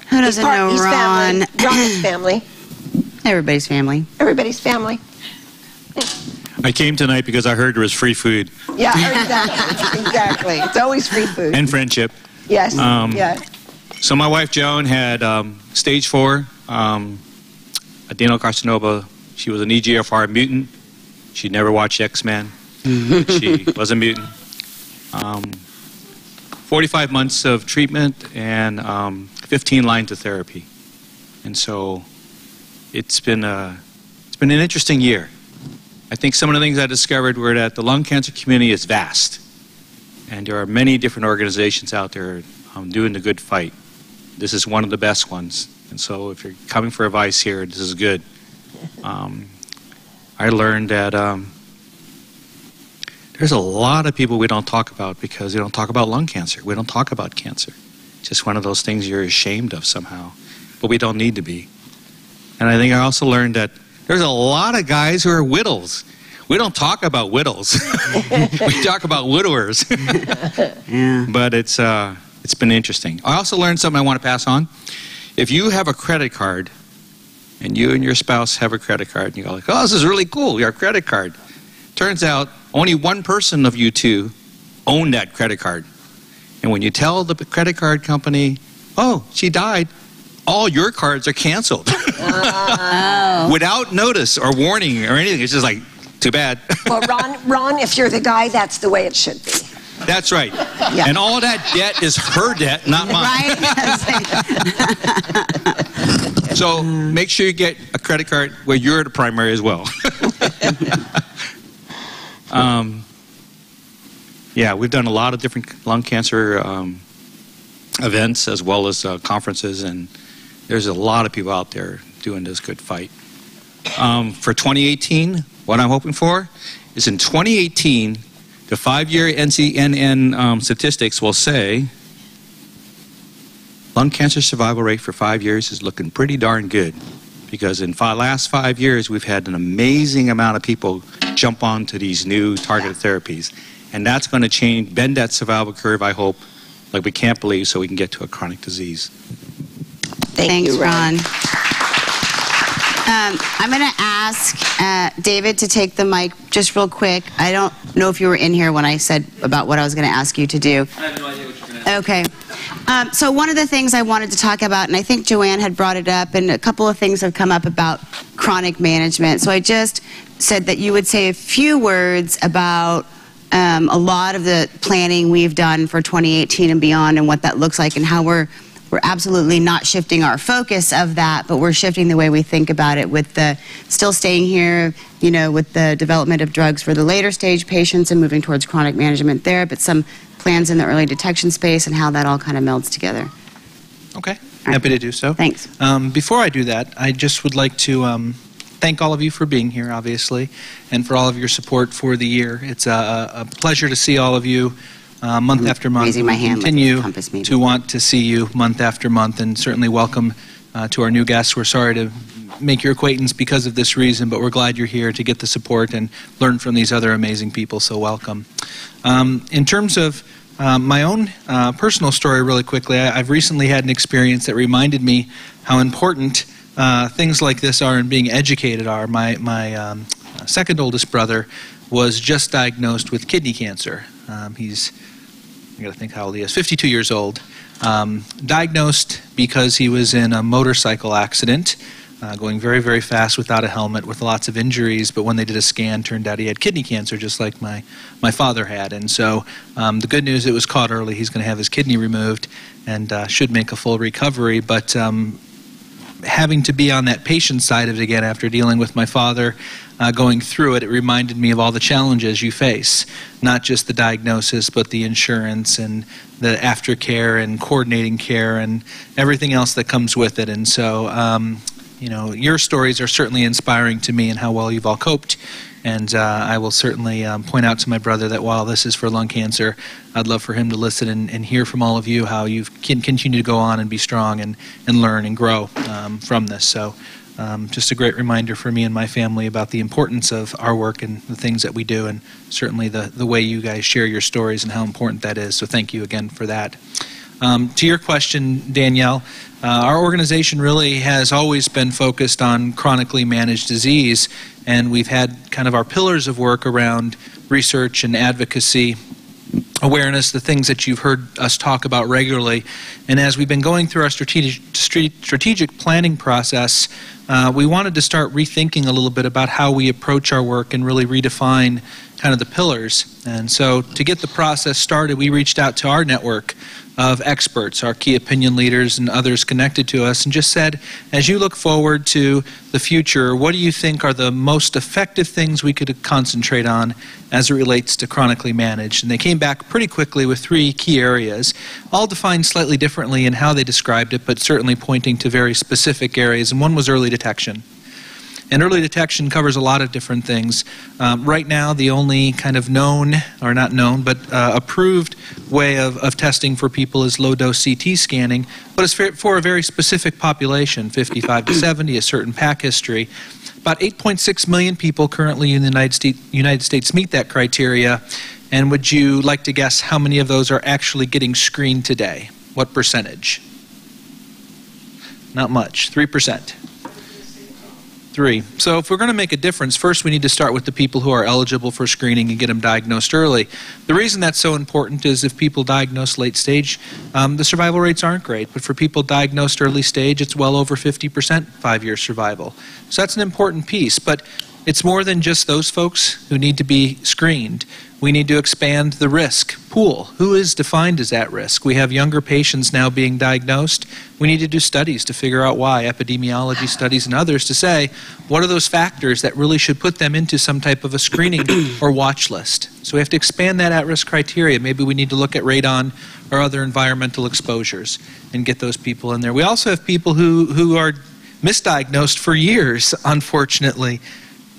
Who doesn't know He's Ron? family. Ron is family. Everybody's family. Everybody's family. I came tonight because I heard there was free food. Yeah, exactly. It's always free food. And friendship. Yes. Yes. So my wife Joan had stage 4 adenocarcinoma. She was an EGFR mutant. She never watched X-Men. She was a mutant. 45 months of treatment and 15 lines of therapy. And so it's been an interesting year. I think some of the things I discovered were that the lung cancer community is vast. And there are many different organizations out there doing the good fight. This is one of the best ones. And so if you're coming for advice here, this is good. I learned that there's a lot of people we don't talk about because we don't talk about lung cancer. We don't talk about cancer. It's just one of those things you're ashamed of somehow. But we don't need to be. And I think I also learned that there's a lot of guys who are widows. We don't talk about widows. We talk about widowers. Yeah. But it's been interesting. I also learned something I want to pass on. If you have a credit card, and you and your spouse have a credit card, and you go like, oh, this is really cool, your credit card. Turns out only one person of you two owned that credit card. And when you tell the credit card company, oh, she died, all your cards are canceled. Oh. Without notice or warning or anything. It's just like, too bad. Well, Ron, if you're the guy, that's the way it should be. That's right. Yeah. And all that debt is her debt, not mine. Right? So make sure you get a credit card where you're the primary as well. Yeah, we've done a lot of different lung cancer events as well as conferences, and there's a lot of people out there doing this good fight. For 2018, what I'm hoping for is in 2018, the 5-year NCNN statistics will say lung cancer survival rate for 5 years is looking pretty darn good, because in the last 5 years we've had an amazing amount of people jump onto these new targeted therapies, and that's going to change, bend that survival curve, I hope, like we can't believe, so we can get to a chronic disease. Thanks, Ron. I'm going to ask David to take the mic just real quick. I don't know if you were in here when I said about what I was going to ask you to do. I have no idea what you're going to ask. Okay. So one of the things I wanted to talk about, and I think Joanne had brought it up, and a couple of things have come up about chronic management. So I just said that you would say a few words about a lot of the planning we've done for 2018 and beyond, and what that looks like, and how we're absolutely not shifting our focus of that, but we're shifting the way we think about it, with the still staying here, you know, with the development of drugs for the later stage patients and moving towards chronic management there, but some plans in the early detection space and how that all kind of melds together. Okay, happy to do so. Thanks. Before I do that, I just would like to thank all of you for being here, obviously, and for all of your support for the year. It's a pleasure to see all of you month after month. Raising my hand, continue to want to see you month after month, and certainly welcome to our new guests. We're sorry to make your acquaintance because of this reason, but we're glad you're here to get the support and learn from these other amazing people, so welcome. In terms of my own personal story, really quickly, I've recently had an experience that reminded me how important things like this are and being educated are. My second oldest brother was just diagnosed with kidney cancer. He's, I got to think how old he is, 52 years old. Diagnosed because he was in a motorcycle accident, going very, very fast without a helmet, with lots of injuries, but when they did a scan, turned out he had kidney cancer, just like my father had. And so the good news, it was caught early. He's going to have his kidney removed and should make a full recovery, but having to be on that patient side of it again after dealing with my father, going through it, it reminded me of all the challenges you face, not just the diagnosis, but the insurance and the aftercare and coordinating care and everything else that comes with it. And so, you know, your stories are certainly inspiring to me and how well you've all coped. And I will certainly point out to my brother that while this is for lung cancer, I'd love for him to listen and hear from all of you how you can continue to go on and be strong and learn and grow from this. So just a great reminder for me and my family about the importance of our work and the things that we do, and certainly the way you guys share your stories and how important that is. So thank you again for that. To your question, Danielle, our organization really has always been focused on chronically managed disease, and we've had kind of our pillars of work around research and advocacy, awareness, the things that you've heard us talk about regularly. And as we've been going through our strategic planning process, we wanted to start rethinking a little bit about how we approach our work and really redefine kind of the pillars. And so to get the process started, we reached out to our network of experts, our key opinion leaders and others connected to us, and just said, as you look forward to the future, what do you think are the most effective things we could concentrate on as it relates to chronically managed? And they came back pretty quickly with 3 key areas, all defined slightly differently in how they described it, but certainly pointing to very specific areas. And one was early detection. And early detection covers a lot of different things. Right now, the only kind of known, or not known, but approved way of testing for people is low-dose CT scanning, but it's for a very specific population, 55 to 70, a certain pack history. About 8.6 million people currently in the United States meet that criteria. And would you like to guess how many of those are actually getting screened today? What percentage? Not much, 3%. 3. So if we're going to make a difference, first we need to start with the people who are eligible for screening and get them diagnosed early. The reason that's so important is if people diagnosed late stage, the survival rates aren't great. But for people diagnosed early stage, it's well over 50% 5-year survival. So that's an important piece. But it's more than just those folks who need to be screened. We need to expand the risk pool. Who is defined as at risk? We have younger patients now being diagnosed. We need to do studies to figure out why, epidemiology studies and others, to say what are those factors that really should put them into some type of a screening or watch list. So we have to expand that at-risk criteria. Maybe we need to look at radon or other environmental exposures and get those people in there. We also have people who are misdiagnosed for years, unfortunately,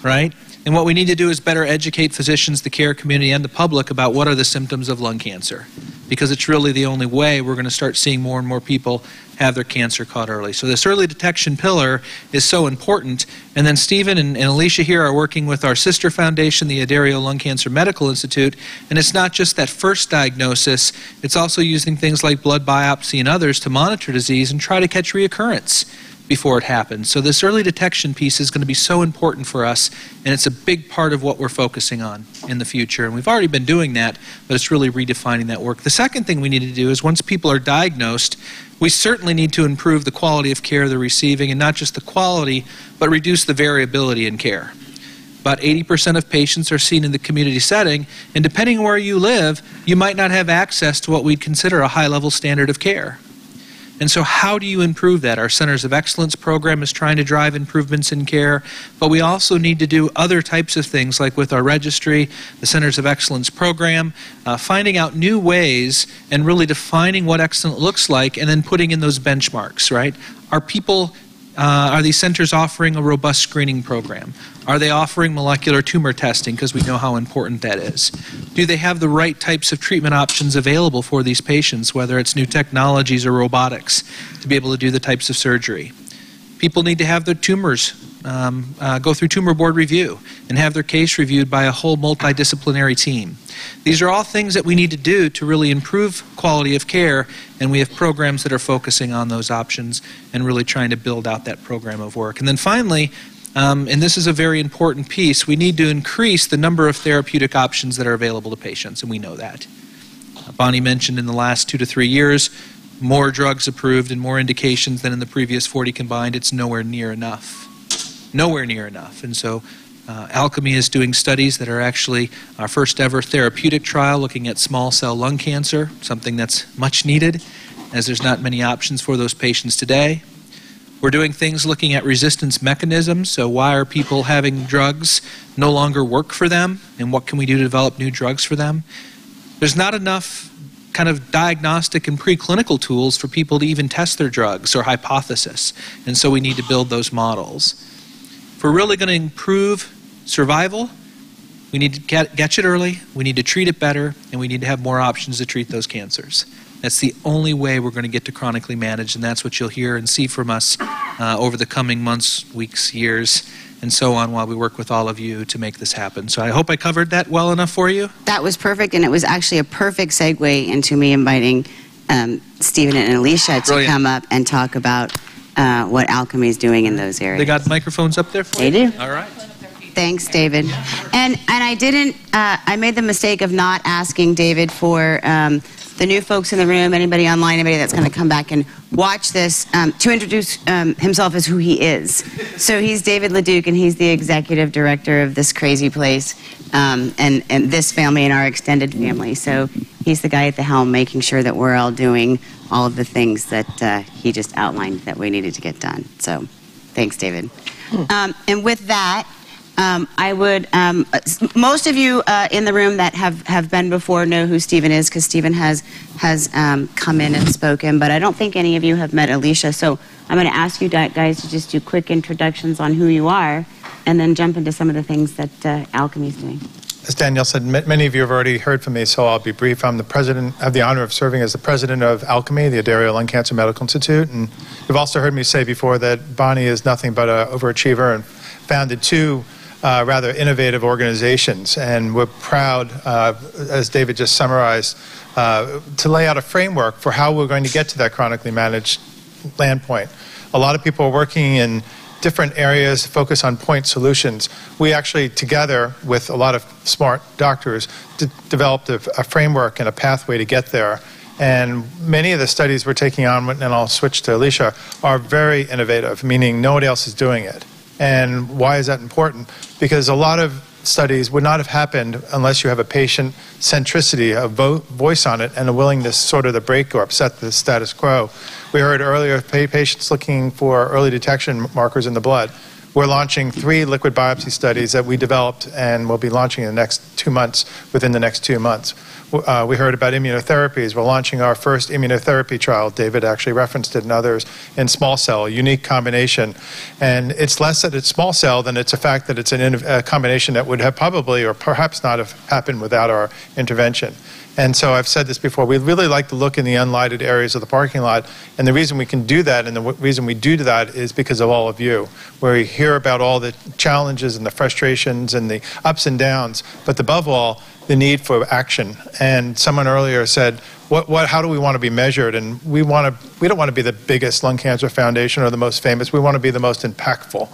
right? And what we need to do is better educate physicians, the care community, and the public about what are the symptoms of lung cancer, because it's really the only way we're going to start seeing more and more people have their cancer caught early. So this early detection pillar is so important. And then Stephen and Alicia here are working with our sister foundation, the Adario Lung Cancer Medical Institute, and it's not just that first diagnosis, it's also using things like blood biopsy and others to monitor disease and try to catch reoccurrence before it happens. So this early detection piece is going to be so important for us, and it's a big part of what we're focusing on in the future. And we've already been doing that, but it's really redefining that work. The second thing we need to do is once people are diagnosed, we certainly need to improve the quality of care they're receiving, and not just the quality, but reduce the variability in care. About 80% of patients are seen in the community setting, and depending on where you live, you might not have access to what we'd consider a high-level standard of care. And so how do you improve that? Our Centers of Excellence program is trying to drive improvements in care, but we also need to do other types of things, like with our registry, the Centers of Excellence program, finding out new ways and really defining what excellent looks like, and then putting in those benchmarks, right? Are these centers offering a robust screening program? Are they offering molecular tumor testing, because we know how important that is? Do they have the right types of treatment options available for these patients, whether it's new technologies or robotics, to be able to do the types of surgery? People need to have their tumors go through tumor board review and have their case reviewed by a whole multidisciplinary team. These are all things that we need to do to really improve quality of care, and we have programs that are focusing on those options and really trying to build out that program of work. And then finally, and this is a very important piece, we need to increase the number of therapeutic options that are available to patients, and we know that. Bonnie mentioned in the last 2 to 3 years, more drugs approved and more indications than in the previous 40 combined. It's nowhere near enough. Nowhere near enough. And so Alchemy is doing studies that are actually our first ever therapeutic trial looking at small cell lung cancer, something that's much needed, as there's not many options for those patients today. We're doing things looking at resistance mechanisms, so why are people having drugs no longer work for them, and what can we do to develop new drugs for them? There's not enough kind of diagnostic and preclinical tools for people to even test their drugs or hypothesis, and so we need to build those models. If we're really going to improve survival, we need to catch it early, we need to treat it better, and we need to have more options to treat those cancers. That's the only way we're going to get to chronically managed, and that's what you'll hear and see from us over the coming months, weeks, years, and so on, while we work with all of you to make this happen. So I hope I covered that well enough for you. That was perfect, and it was actually a perfect segue into me inviting Stephen and Alicia to come up and talk about what Alchemy is doing in those areas. They got microphones up there for you? They do. All right. Thanks, David. And I didn't, I made the mistake of not asking David for the new folks in the room, anybody online, anybody that's going to come back and watch this, to introduce himself as who he is. So he's David LeDuc, and he's the executive director of this crazy place and this family and our extended family. So he's the guy at the helm making sure that we're all doing all of the things that he just outlined that we needed to get done. So thanks, David. And with that, I would, most of you in the room that have been before know who Stephen is, because Stephen has come in and spoken, but I don't think any of you have met Alicia. So I'm going to ask you guys to just do quick introductions on who you are, and then jump into some of the things that Alchemy is doing. As Danielle said, many of you have already heard from me, so I'll be brief. I'm the president, I have the honor of serving as the president of Alchemy, the Adair Lung Cancer Medical Institute. And you've also heard me say before that Bonnie is nothing but an overachiever and founded two rather innovative organizations. And we're proud, as David just summarized, to lay out a framework for how we're going to get to that chronically managed land point. A lot of people are working in different areas, focus on point solutions. We actually, together with a lot of smart doctors, developed a framework and a pathway to get there. And many of the studies we're taking on, and I'll switch to Alicia, are very innovative, meaning nobody else is doing it. And why is that important? Because a lot of studies would not have happened unless you have a patient centricity, a voice on it, and a willingness sort of to break or upset the status quo. We heard earlier patients looking for early detection markers in the blood. We're launching 3 liquid biopsy studies that we developed and will be launching in the next 2 months, within the next 2 months. We heard about immunotherapies. We're launching our first immunotherapy trial. David actually referenced it and others in small cell, a unique combination. And it's less that it's small cell than it's a fact that it's a combination that would have probably or perhaps not have happened without our intervention. And so I've said this before, we really like to look in the unlighted areas of the parking lot, and the reason we can do that and the reason we do that is because of all of you, where we hear about all the challenges and the frustrations and the ups and downs, but above all, the need for action. And someone earlier said, how do we want to be measured? And we don't want to be the biggest lung cancer foundation or the most famous. We want to be the most impactful.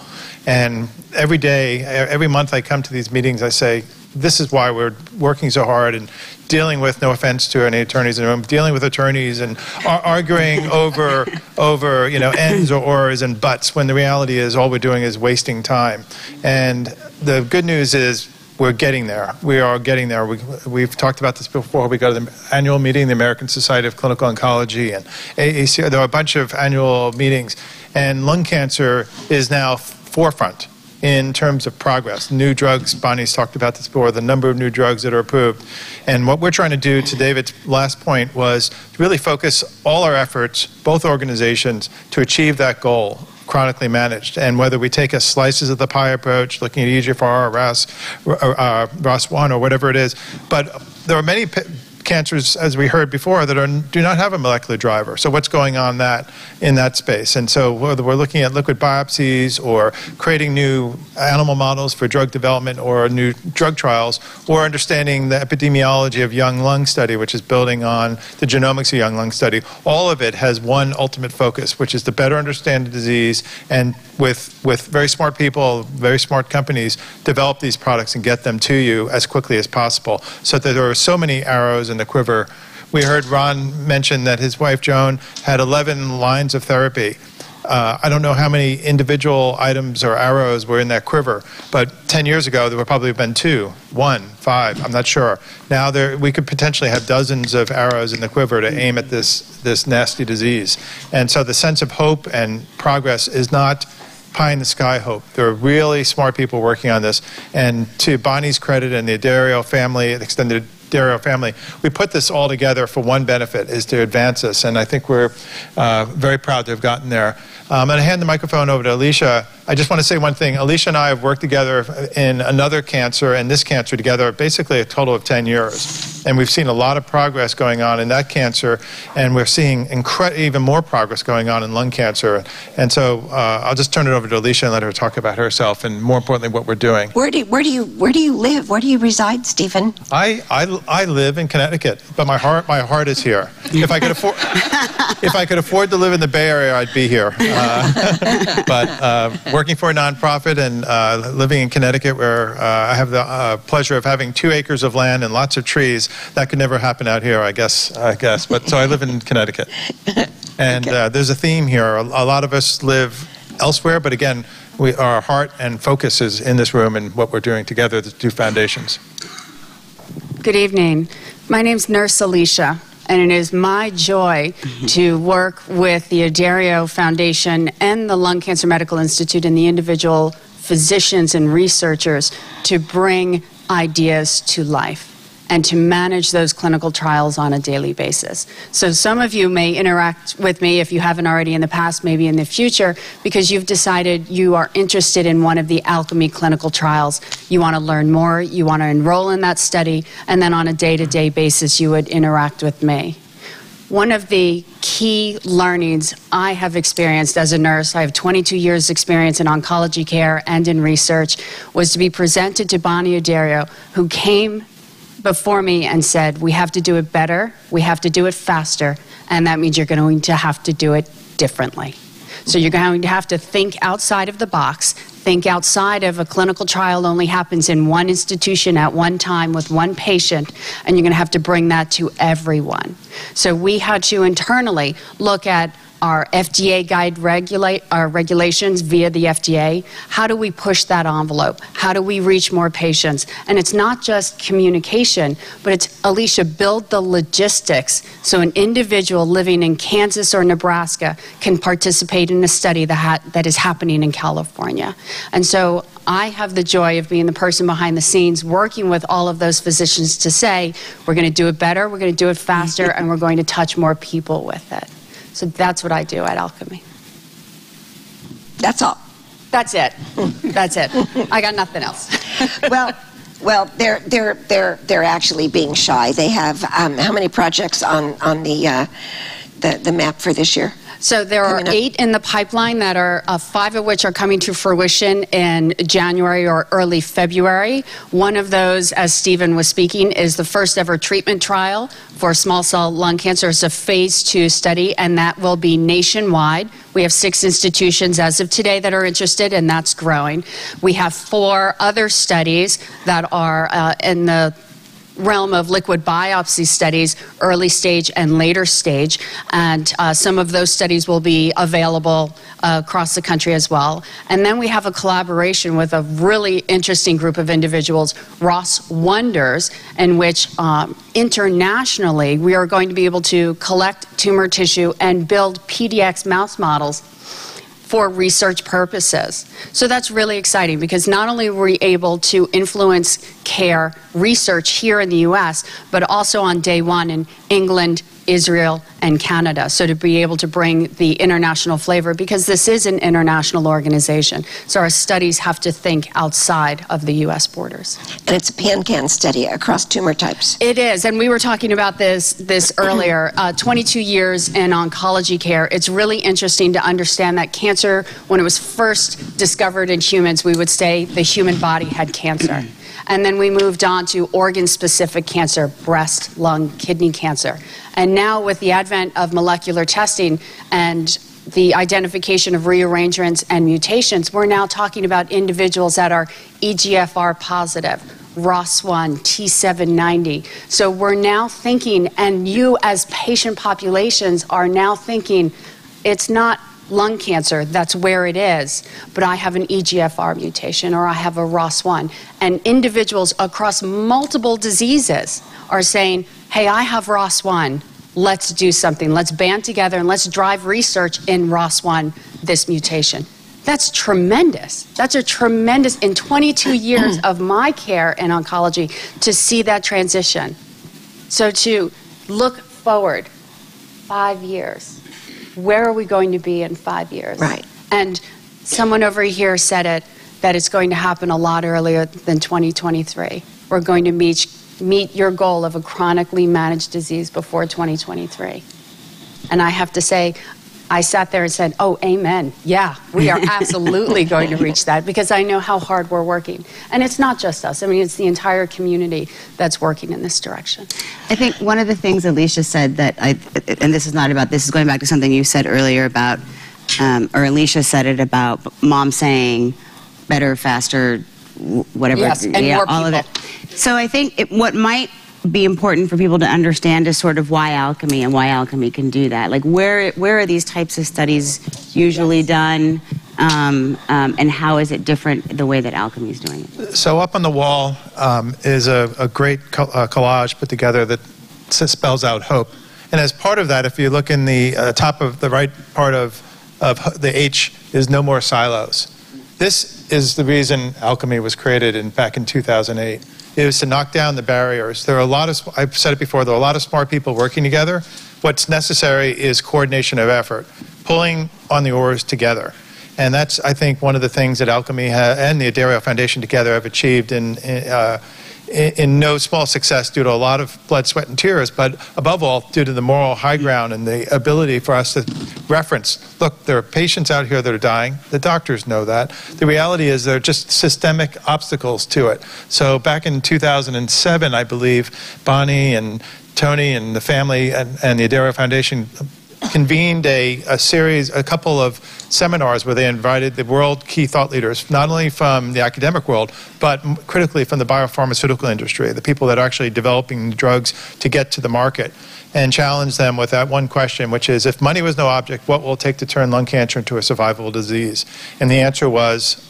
And every day, every month I come to these meetings, I say, this is why we're working so hard and dealing with, no offense to any attorneys in the room, dealing with attorneys and arguing over ends or ors and buts, when the reality is all we're doing is wasting time. And the good news is we're getting there. We are getting there. We've talked about this before. We go to the annual meeting, the American Society of Clinical Oncology and AAC. There are a bunch of annual meetings. And lung cancer is now forefront in terms of progress. New drugs, Bonnie's talked about this before, the number of new drugs that are approved. And what we're trying to do, to David's last point, was to really focus all our efforts, both organizations, to achieve that goal, chronically managed. And whether we take a slices of the pie approach, looking at EGFR or ROS1 or whatever it is, but there are many cancers, as we heard before, that do not have a molecular driver. So what's going on in that space? And so whether we're looking at liquid biopsies or creating new animal models for drug development or new drug trials, or understanding the epidemiology of young lung study, which is building on the genomics of young lung study, all of it has one ultimate focus, which is to better understand the disease and with very smart people, very smart companies, develop these products and get them to you as quickly as possible, so that there are so many arrows in the quiver. We heard Ron mention that his wife Joan had 11 lines of therapy. I don't know how many individual items or arrows were in that quiver, but 10 years ago there would probably have been 2, 1, 5, I'm not sure. Now we could potentially have dozens of arrows in the quiver to aim at this nasty disease. And so the sense of hope and progress is not pie in the sky hope. There are really smart people working on this. And to Bonnie's credit and the Dario family, the extended Dario family, we put this all together for one benefit, is to advance us. And I think we're very proud to have gotten there. I'm going to hand the microphone over to Alicia. I just want to say one thing. Alicia and I have worked together in another cancer and this cancer together basically a total of 10 years. And we've seen a lot of progress going on in that cancer, and we're seeing even more progress going on in lung cancer. And so I'll just turn it over to Alicia and let her talk about herself and, more importantly, what we're doing. Where do you live? Where do you reside, Stephen? I live in Connecticut, but my heart is here. If I could afford to live in the Bay Area, I'd be here. But working for a nonprofit and living in Connecticut, where I have the pleasure of having 2 acres of land and lots of trees, that could never happen out here, I guess. But so I live in Connecticut, and there's a theme here. A lot of us live elsewhere, but again, our heart and focus is in this room and what we're doing together, the 2 foundations. Good evening. My name's Nurse Alicia, and it is my joy to work with the Addario Foundation and the Lung Cancer Medical Institute and the individual physicians and researchers to bring ideas to life and to manage those clinical trials on a daily basis. So some of you may interact with me, if you haven't already in the past, maybe in the future, because you've decided you are interested in one of the Alchemy clinical trials. You want to learn more, you want to enroll in that study, and then on a day-to-day basis you would interact with me. One of the key learnings I have experienced as a nurse, I have 22 years experience in oncology care and in research, was to be presented to Bonnie Addario, who came before me and said, we have to do it better, we have to do it faster, and that means you're going to have to do it differently. So you're going to have to think outside of the box, think outside of a clinical trial only happens in one institution at one time with one patient, and you're going to have to bring that to everyone. So we had to internally look at our FDA guide regulations via the FDA. How do we push that envelope? How do we reach more patients? And it's not just communication, but it's, Alicia, build the logistics so an individual living in Kansas or Nebraska can participate in a study that is happening in California. And so I have the joy of being the person behind the scenes working with all of those physicians to say, we're going to do it better, we're going to do it faster, and we're going to touch more people with it. So that's what I do at Alchemy. That's all. That's it. That's it. I got nothing else. Well, they're actually being shy. They have how many projects on the map for this year? So there are 8 in the pipeline that are 5 of which are coming to fruition in January or early February. One of those, as Stephen was speaking, is the first ever treatment trial for small cell lung cancer. It's a phase 2 study, and that will be nationwide. We have 6 institutions as of today that are interested, and that's growing. We have 4 other studies that are in the realm of liquid biopsy studies, early stage and later stage, and some of those studies will be available across the country as well. And then we have a collaboration with a really interesting group of individuals, Ross Wonders, in which internationally we are going to be able to collect tumor tissue and build PDX mouse models for research purposes. So that's really exciting because not only were we able to influence care research here in the US, but also on day one in England, Israel, and Canada. So to be able to bring the international flavor, because this is an international organization. So our studies have to think outside of the US borders. And it's a pan-can study across tumor types. It is, and we were talking about this earlier. 22 years in oncology care, it's really interesting to understand that cancer, when it was first discovered in humans, we would say the human body had cancer. And then we moved on to organ-specific cancer, breast, lung, kidney cancer. And now with the advent of molecular testing and the identification of rearrangements and mutations, we're now talking about individuals that are EGFR positive, ROS1, T790. So we're now thinking, and you as patient populations are now thinking, it's not lung cancer, that's where it is, but I have an EGFR mutation or I have a ROS1. And individuals across multiple diseases are saying, hey, I have ROS1, let's do something. Let's band together and let's drive research in ROS1, this mutation. That's tremendous. That's a tremendous, in 22 years of my care in oncology, to see that transition. So to look forward 5 years, where are we going to be in 5 years? Right. And someone over here said it, that it's going to happen a lot earlier than 2023. We're going to meet your goal of a chronically managed disease before 2023. And I have to say, I sat there and said, oh, amen. Yeah, we are absolutely going to reach that because I know how hard we're working. And it's not just us. I mean, it's the entire community that's working in this direction. I think one of the things Alicia said that and this is not about, this is going back to something you said earlier about, or Alicia said it about mom saying better, faster, whatever. Yes, and more all people. of it. So I think what might be important for people to understand is sort of why Alchemy and why Alchemy can do that. Like where are these types of studies usually done, and how is it different the way that Alchemy is doing it? So up on the wall is a great collage put together that spells out hope. And as part of that, if you look in the top of the right part of the H, is no more silos. This is the reason Alchemy was created back in 2008. It was to knock down the barriers. There are a lot of, I've said it before, there are a lot of smart people working together. What's necessary is coordination of effort, pulling on the oars together. And that's, I think, one of the things that Alchemy and the Addario Foundation together have achieved in no small success due to a lot of blood, sweat, and tears, but above all, due to the moral high ground and the ability for us to reference, look, there are patients out here that are dying. The doctors know that. The reality is there are just systemic obstacles to it. So back in 2007, I believe, Bonnie and Tony and the family and the Addario Foundation convened a couple of seminars where they invited the world key thought leaders, not only from the academic world, but critically from the biopharmaceutical industry, the people that are actually developing drugs to get to the market, and challenged them with that one question, which is, if money was no object, what will it take to turn lung cancer into a survivable disease? And the answer was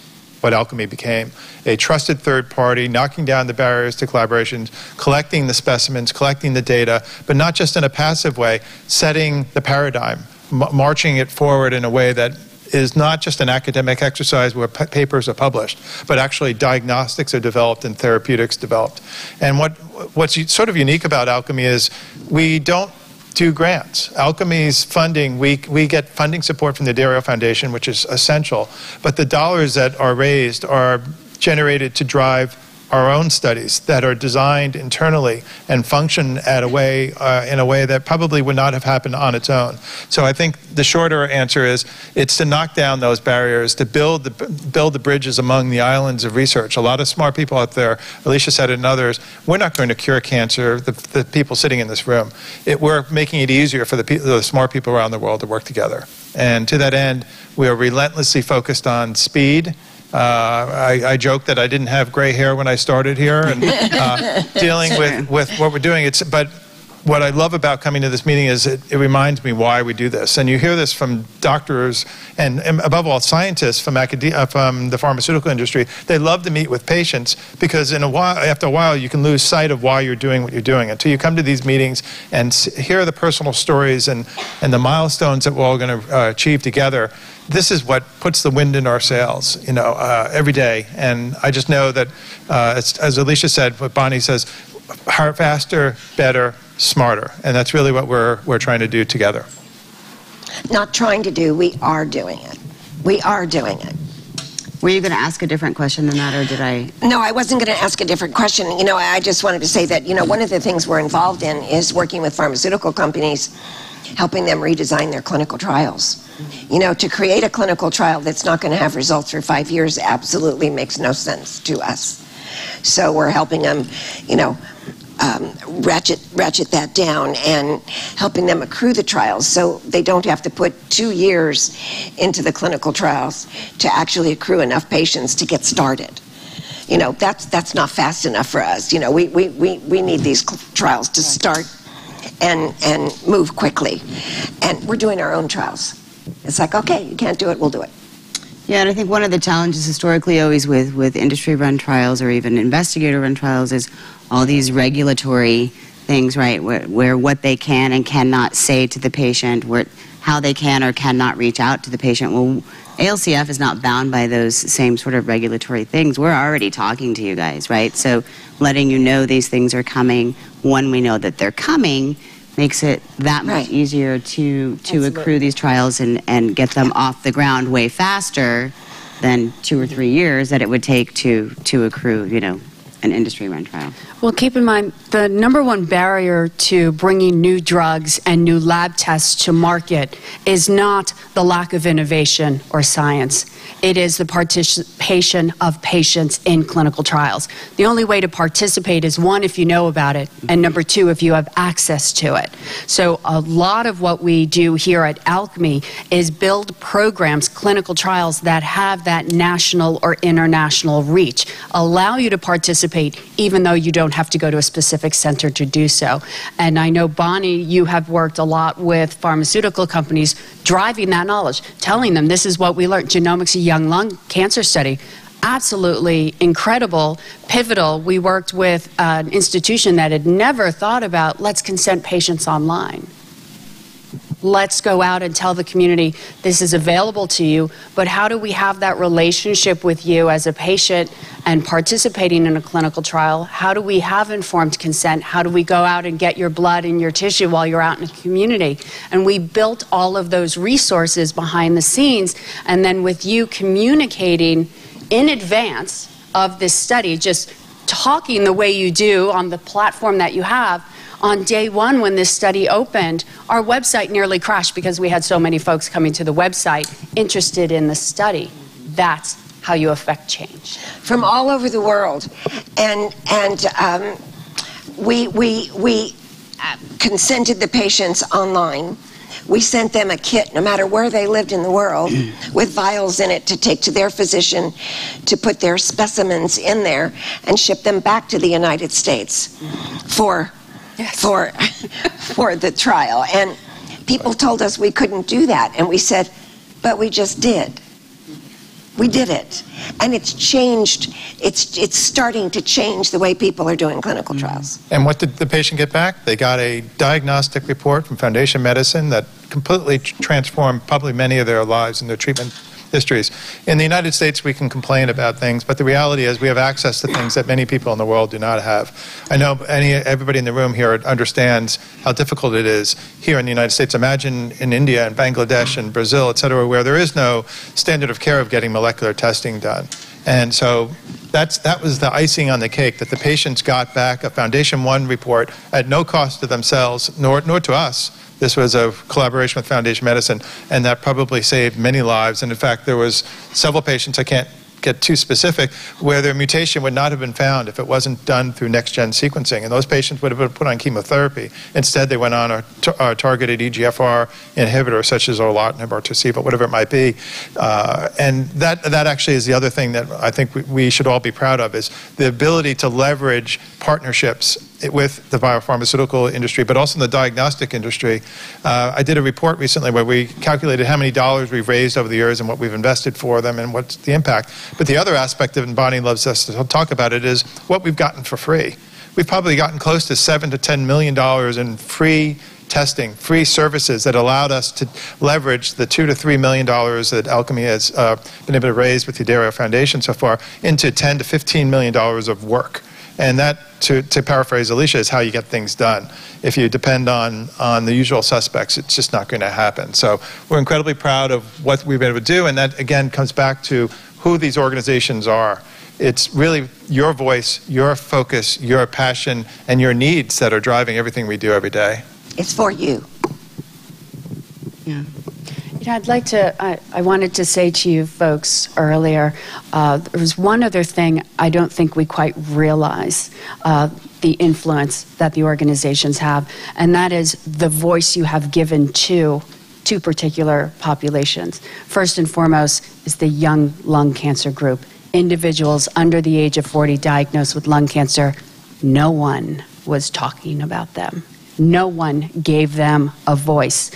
what Alchemy became, a trusted third party, knocking down the barriers to collaborations, collecting the specimens, collecting the data, but not just in a passive way, setting the paradigm, marching it forward in a way that is not just an academic exercise where papers are published, but actually diagnostics are developed and therapeutics developed. And what's sort of unique about Alchemy is we don't do grants. Alchemy's funding, we get funding support from the Addario Foundation, which is essential, but the dollars that are raised are generated to drive our own studies that are designed internally and function in a way that probably would not have happened on its own. So I think the shorter answer is it's to knock down those barriers, to build the bridges among the islands of research. A lot of smart people out there, Alicia said it and others, we're not going to cure cancer, the people sitting in this room. We're making it easier for the smart people around the world to work together. And to that end, we are relentlessly focused on speed. I joke that I didn't have gray hair when I started here, and dealing with what we're doing. But what I love about coming to this meeting is it reminds me why we do this. And you hear this from doctors and above all, scientists from the pharmaceutical industry. They love to meet with patients because after a while, you can lose sight of why you're doing what you're doing until you come to these meetings and hear the personal stories and the milestones that we're all going to achieve together. This is what puts the wind in our sails, every day. And I just know that, as Alicia said, what Bonnie says, faster, better, smarter. And that's really what we're trying to do together. Not trying to do, we are doing it. We are doing it. Were you going to ask a different question than that, or did I? No, I wasn't going to ask a different question. I just wanted to say that, one of the things we're involved in is working with pharmaceutical companies, helping them redesign their clinical trials. To create a clinical trial that's not going to have results for 5 years absolutely makes no sense to us. So we're helping them, ratchet that down and helping them accrue the trials so they don't have to put 2 years into the clinical trials to actually accrue enough patients to get started. That's not fast enough for us. We need these trials to start and move quickly. And we're doing our own trials. It's like, okay, you can't do it, we'll do it. Yeah, and I think one of the challenges historically always with industry-run trials or even investigator-run trials is all these regulatory things, right, where what they can and cannot say to the patient, how they can or cannot reach out to the patient. Well, ALCF is not bound by those same sort of regulatory things. We're already talking to you guys, right? So letting you know these things are coming, when we know that they're coming, makes it that much easier to accrue these trials and get them off the ground way faster than 2 or 3 years that it would take to accrue, an industry-run trial. Well, keep in mind, the number one barrier to bringing new drugs and new lab tests to market is not the lack of innovation or science. It is the participation of patients in clinical trials. The only way to participate is, one, if you know about it, and number two, if you have access to it. So a lot of what we do here at Alchemy is build programs, clinical trials that have that national or international reach, allow you to participate even though you don't have to go to a specific center to do so. And I know, Bonnie, you have worked a lot with pharmaceutical companies driving that knowledge, telling them this is what we learned. Genomics, a young lung cancer study. absolutely incredible, pivotal. We worked with an institution that had never thought about, let's consent patients online. Let's go out and tell the community this is available to you, but how do we have that relationship with you as a patient and participating in a clinical trial? How do we have informed consent? How do we go out and get your blood and your tissue while you're out in the community? And we built all of those resources behind the scenes, and then with you communicating in advance of this study, just talking the way you do on the platform that you have. On day one, when this study opened, our website nearly crashed because we had so many folks coming to the website interested in the study. That's how you affect change. From all over the world. And we consented the patients online. We sent them a kit, no matter where they lived in the world, with vials in it to take to their physician to put their specimens in there and ship them back to the United States for the trial. And people told us we couldn't do that, and we said, but we just did. We did it. And it's changed. It's starting to change the way people are doing clinical trials. And what did the patient get back? They got a diagnostic report from Foundation Medicine that completely transformed probably many of their lives and their treatment histories. In the United States, we can complain about things, but the reality is we have access to things that many people in the world do not have. I know everybody in the room here understands how difficult it is here in the United States. Imagine in India and Bangladesh and Brazil, et cetera, where there is no standard of care of getting molecular testing done. And so that was the icing on the cake, that the patients got back a Foundation One report at no cost to themselves, nor to us. This was a collaboration with Foundation Medicine, and that probably saved many lives. And in fact, there was several patients, I can't get too specific, where their mutation would not have been found if it wasn't done through next-gen sequencing. And those patients would have been put on chemotherapy. Instead, they went on a targeted EGFR inhibitor, such as orlatinib or Tarceva, whatever it might be. And that actually is the other thing that I think we should all be proud of, is the ability to leverage partnerships with the biopharmaceutical industry, but also in the diagnostic industry. I did a report recently where we calculated how many dollars we've raised over the years and what we've invested for them and what's the impact. But the other aspect of it, and Bonnie loves us to talk about it, is what we've gotten for free. We've probably gotten close to $7 to $10 million in free testing, free services that allowed us to leverage the $2 to $3 million that Alchemy has been able to raise with the Dario Foundation so far into $10 to $15 million of work. And that, to paraphrase Alicia, is how you get things done. If you depend on the usual suspects, it's just not going to happen. So we're incredibly proud of what we've been able to do, and that, again, comes back to who these organizations are. It's really your voice, your focus, your passion, and your needs that are driving everything we do every day. It's for you. Yeah. I'd like to, I wanted to say to you folks earlier, there was one other thing I don't think we quite realize, the influence that the organizations have, and that is the voice you have given to two particular populations. First and foremost is the young lung cancer group. Individuals under the age of 40 diagnosed with lung cancer, no one was talking about them. No one gave them a voice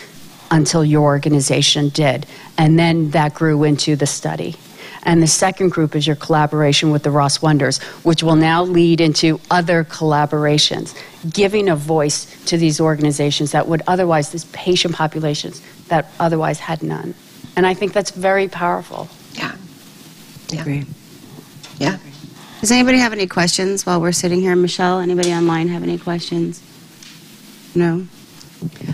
until your organization did. And then that grew into the study. And the second group is your collaboration with the Ross Wonders, which will now lead into other collaborations, giving a voice to these organizations that would otherwise, these patient populations that otherwise had none. And I think that's very powerful. Yeah. Yeah. Great. Yeah. Does anybody have any questions while we're sitting here? Michelle, anybody online have any questions? No?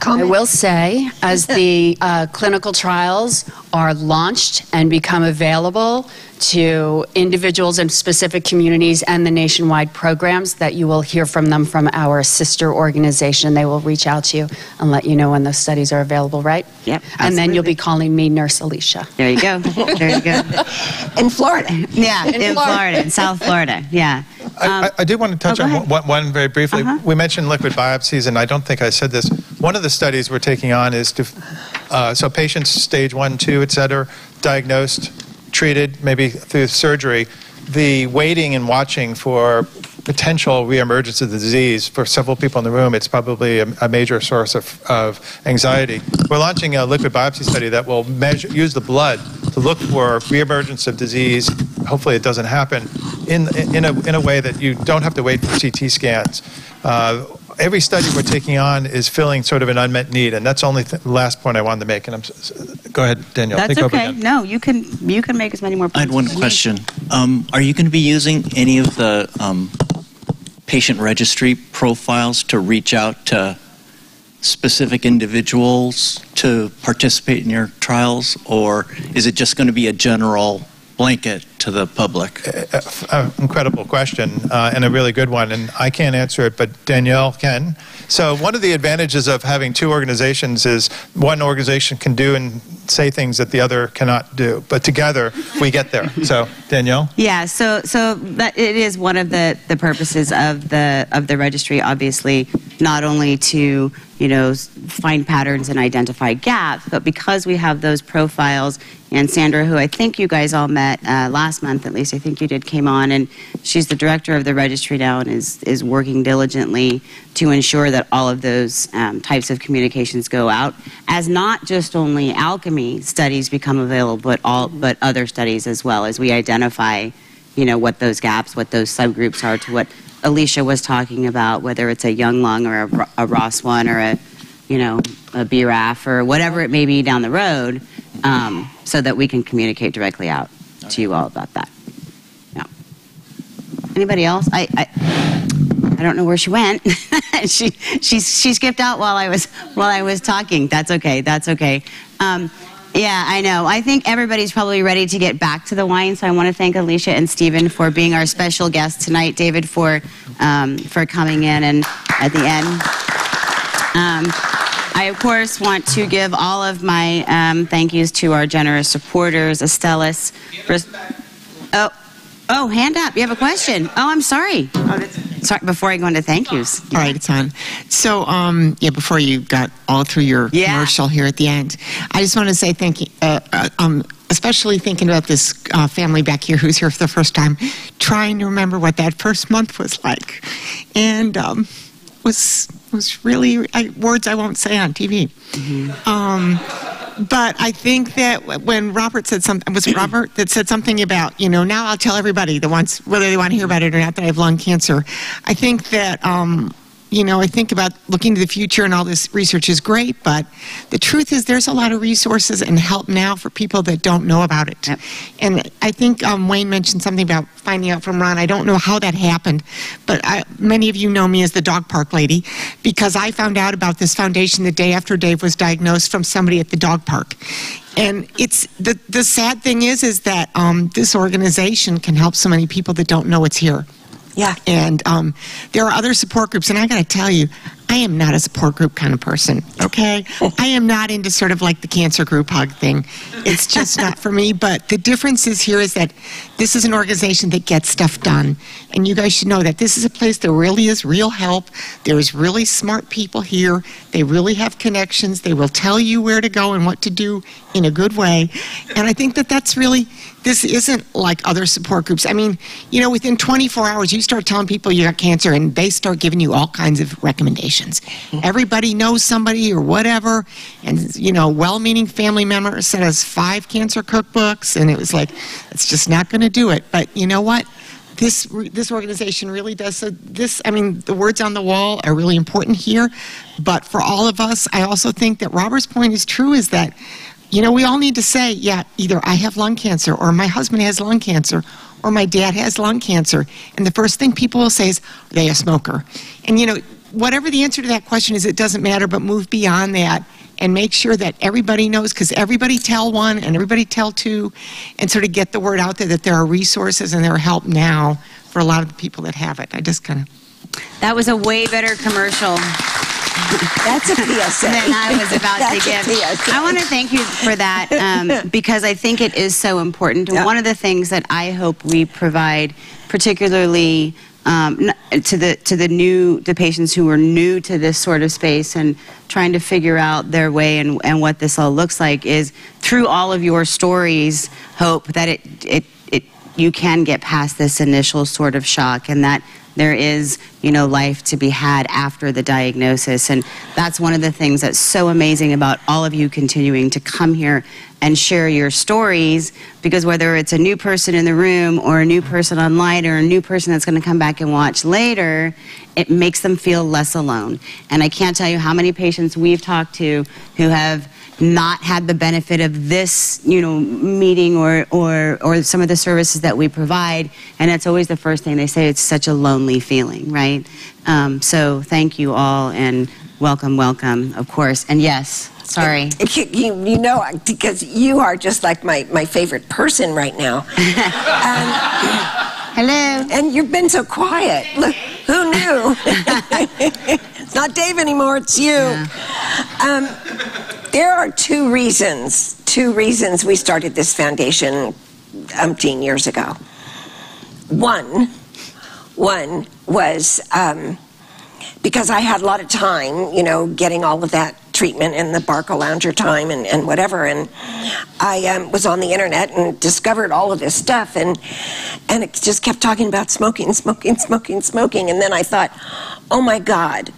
I will say, as the clinical trials are launched and become available to individuals in specific communities and the nationwide programs, that you will hear from them from our sister organization. They will reach out to you and let you know when those studies are available, right? Yep. And then you'll be calling me Nurse Alicia. There you go. There you go. In Florida. Yeah, in Florida, in South Florida. Yeah. I do want to touch on one very briefly. We mentioned liquid biopsies, and I don't think I said this. One of the studies we're taking on is to, so patients stage 1, 2, et cetera, diagnosed, treated, maybe through surgery, the waiting and watching for potential reemergence of the disease, for several people in the room, it's probably a major source of anxiety. We're launching a liquid biopsy study that will use the blood to look for reemergence of disease hopefully it doesn't happen, in a way that you don't have to wait for CT scans. Every study we're taking on is filling sort of an unmet need, and that's only the last point I wanted to make. And go ahead, Danielle. That's take over okay. again. No, you can make as many more points. I had one question. Are you going to be using any of the patient registry profiles to reach out to specific individuals to participate in your trials, or is it just going to be a general blanket to the public? Incredible question, and a really good one, and I can't answer it, but Danielle can. So one of the advantages of having two organizations is one organization can do and say things that the other cannot do, but together we get there. So Danielle? Yeah, so that it is one of the purposes of the registry, obviously, not only to find patterns and identify gaps, but because we have those profiles, and Sandra, who I think you guys all met last month, at least I think you did, came on, and she's the director of the registry now and is working diligently to ensure that all of those types of communications go out, as not just only alchemy studies become available, but other studies as well, as we identify, what those gaps, what those subgroups are to what Alicia was talking about, whether it's a young lung or a ROS1 or a BRAF or whatever it may be down the road, so that we can communicate directly out to you all about that. Yeah. Anybody else? I don't know where she went. she skipped out while I was talking. That's okay. That's okay. Yeah, I know. I think everybody's probably ready to get back to the wine, so I want to thank Alicia and Stephen for being our special guests tonight, David for coming in and at the end. I, of course, want to give all of my thank yous to our generous supporters, Estelis. Oh, hand up. You have a question. Oh, I'm sorry. Sorry, before I go into thank yous. All right, it's on. So, before you got all through your commercial here at the end, I just want to say thank you, especially thinking about this family back here who's here for the first time, trying to remember what that first month was like. And was really words I won't say on TV. But I think that when Robert said something, was it Robert that said something about, now I'll tell everybody whether they want to hear about it or not, that I have lung cancer. I think that, I think about looking to the future, and all this research is great, but the truth is there's a lot of resources and help now for people that don't know about it. Yep. And I think Wayne mentioned something about finding out from Ron. I don't know how that happened, but many of you know me as the dog park lady, because I found out about this foundation the day after Dave was diagnosed from somebody at the dog park. And it's the sad thing is that this organization can help so many people that don't know it's here. Yeah. And there are other support groups, and I got to tell you, I am not a support group kind of person, okay? I am not into sort of like the cancer group hug thing. It's just not for me. But the difference is here is that this is an organization that gets stuff done. And you guys should know that this is a place that really is real help. There's really smart people here. They really have connections. They will tell you where to go and what to do in a good way. And I think that that's really, this isn't like other support groups. I mean, within 24 hours, you start telling people you got cancer, and they start giving you all kinds of recommendations. Everybody knows somebody or whatever, and well-meaning family members sent us 5 cancer cookbooks, and it was like, it's just not going to do it. But you know what? This organization really does. So the words on the wall are really important here, but for all of us, I also think that Robert's point is true, is that we all need to say, either I have lung cancer, or my husband has lung cancer, or my dad has lung cancer, and the first thing people will say is, are they a smoker? And whatever the answer to that question is, it doesn't matter, but move beyond that and make sure that everybody knows, because everybody tell one and everybody tell two, and sort of get the word out there that there are resources and there are help now for a lot of the people that have it. I just kind of... That was a way better commercial. That's a PSA. Than I was about to give. I want to thank you for that, because I think it is so important. And one of the things that I hope we provide, particularly to the patients who are new to this sort of space and trying to figure out their way and what this all looks like, is through all of your stories, hope that you can get past this initial sort of shock, and that there is, you know, life to be had after the diagnosis. And that's one of the things that's so amazing about all of you continuing to come here and share your stories, because whether it's a new person in the room or a new person online or a new person that's going to come back and watch later, it makes them feel less alone. And I can't tell you how many patients we've talked to who have not had the benefit of this, you know, meeting or some of the services that we provide, and that's always the first thing they say. It's such a lonely feeling, right? So thank you all, and welcome, of course. And yes, sorry. You know, because you are just like my favorite person right now. Hello. And you've been so quiet. Look, who knew? It's not Dave anymore, it's you. Yeah. There are two reasons we started this foundation umpteen years ago. One was because I had a lot of time, you know, getting all of that treatment and the Barca Lounger time and whatever, and I was on the internet and discovered all of this stuff, and it just kept talking about smoking, and then I thought, oh my God,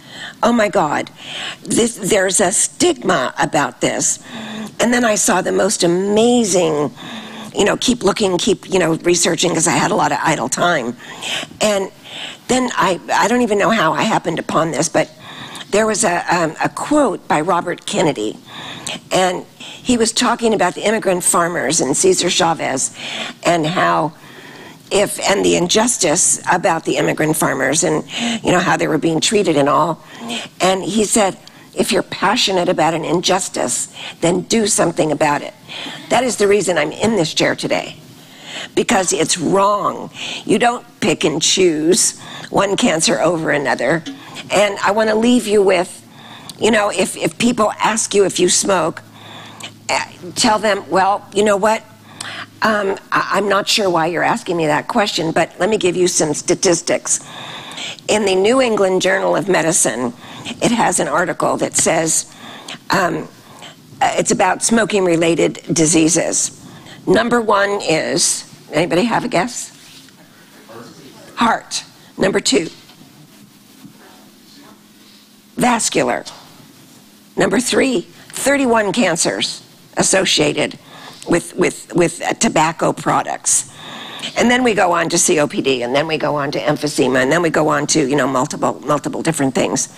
there's a stigma about this. And then I saw the most amazing, you know, keep looking, keep, you know, researching, because I had a lot of idle time. And then I don't even know how I happened upon this, but there was a quote by Robert Kennedy, and he was talking about the immigrant farmers and Cesar Chavez, and how and the injustice about the immigrant farmers, and you know how they were being treated and all. And he said, if you're passionate about an injustice, then do something about it. That is the reason I'm in this chair today, because it's wrong. You don't pick and choose one cancer over another. And I want to leave you with, you know, if people ask you if you smoke, tell them, well, you know what? I'm not sure why you're asking me that question, but let me give you some statistics. In the New England Journal of Medicine, it has an article that says it's about smoking-related diseases. Number one is, anybody have a guess? Heart. Number two, vascular. Number three, 31 cancers associated with tobacco products. And then we go on to COPD, and then we go on to emphysema, and then we go on to, you know, multiple different things.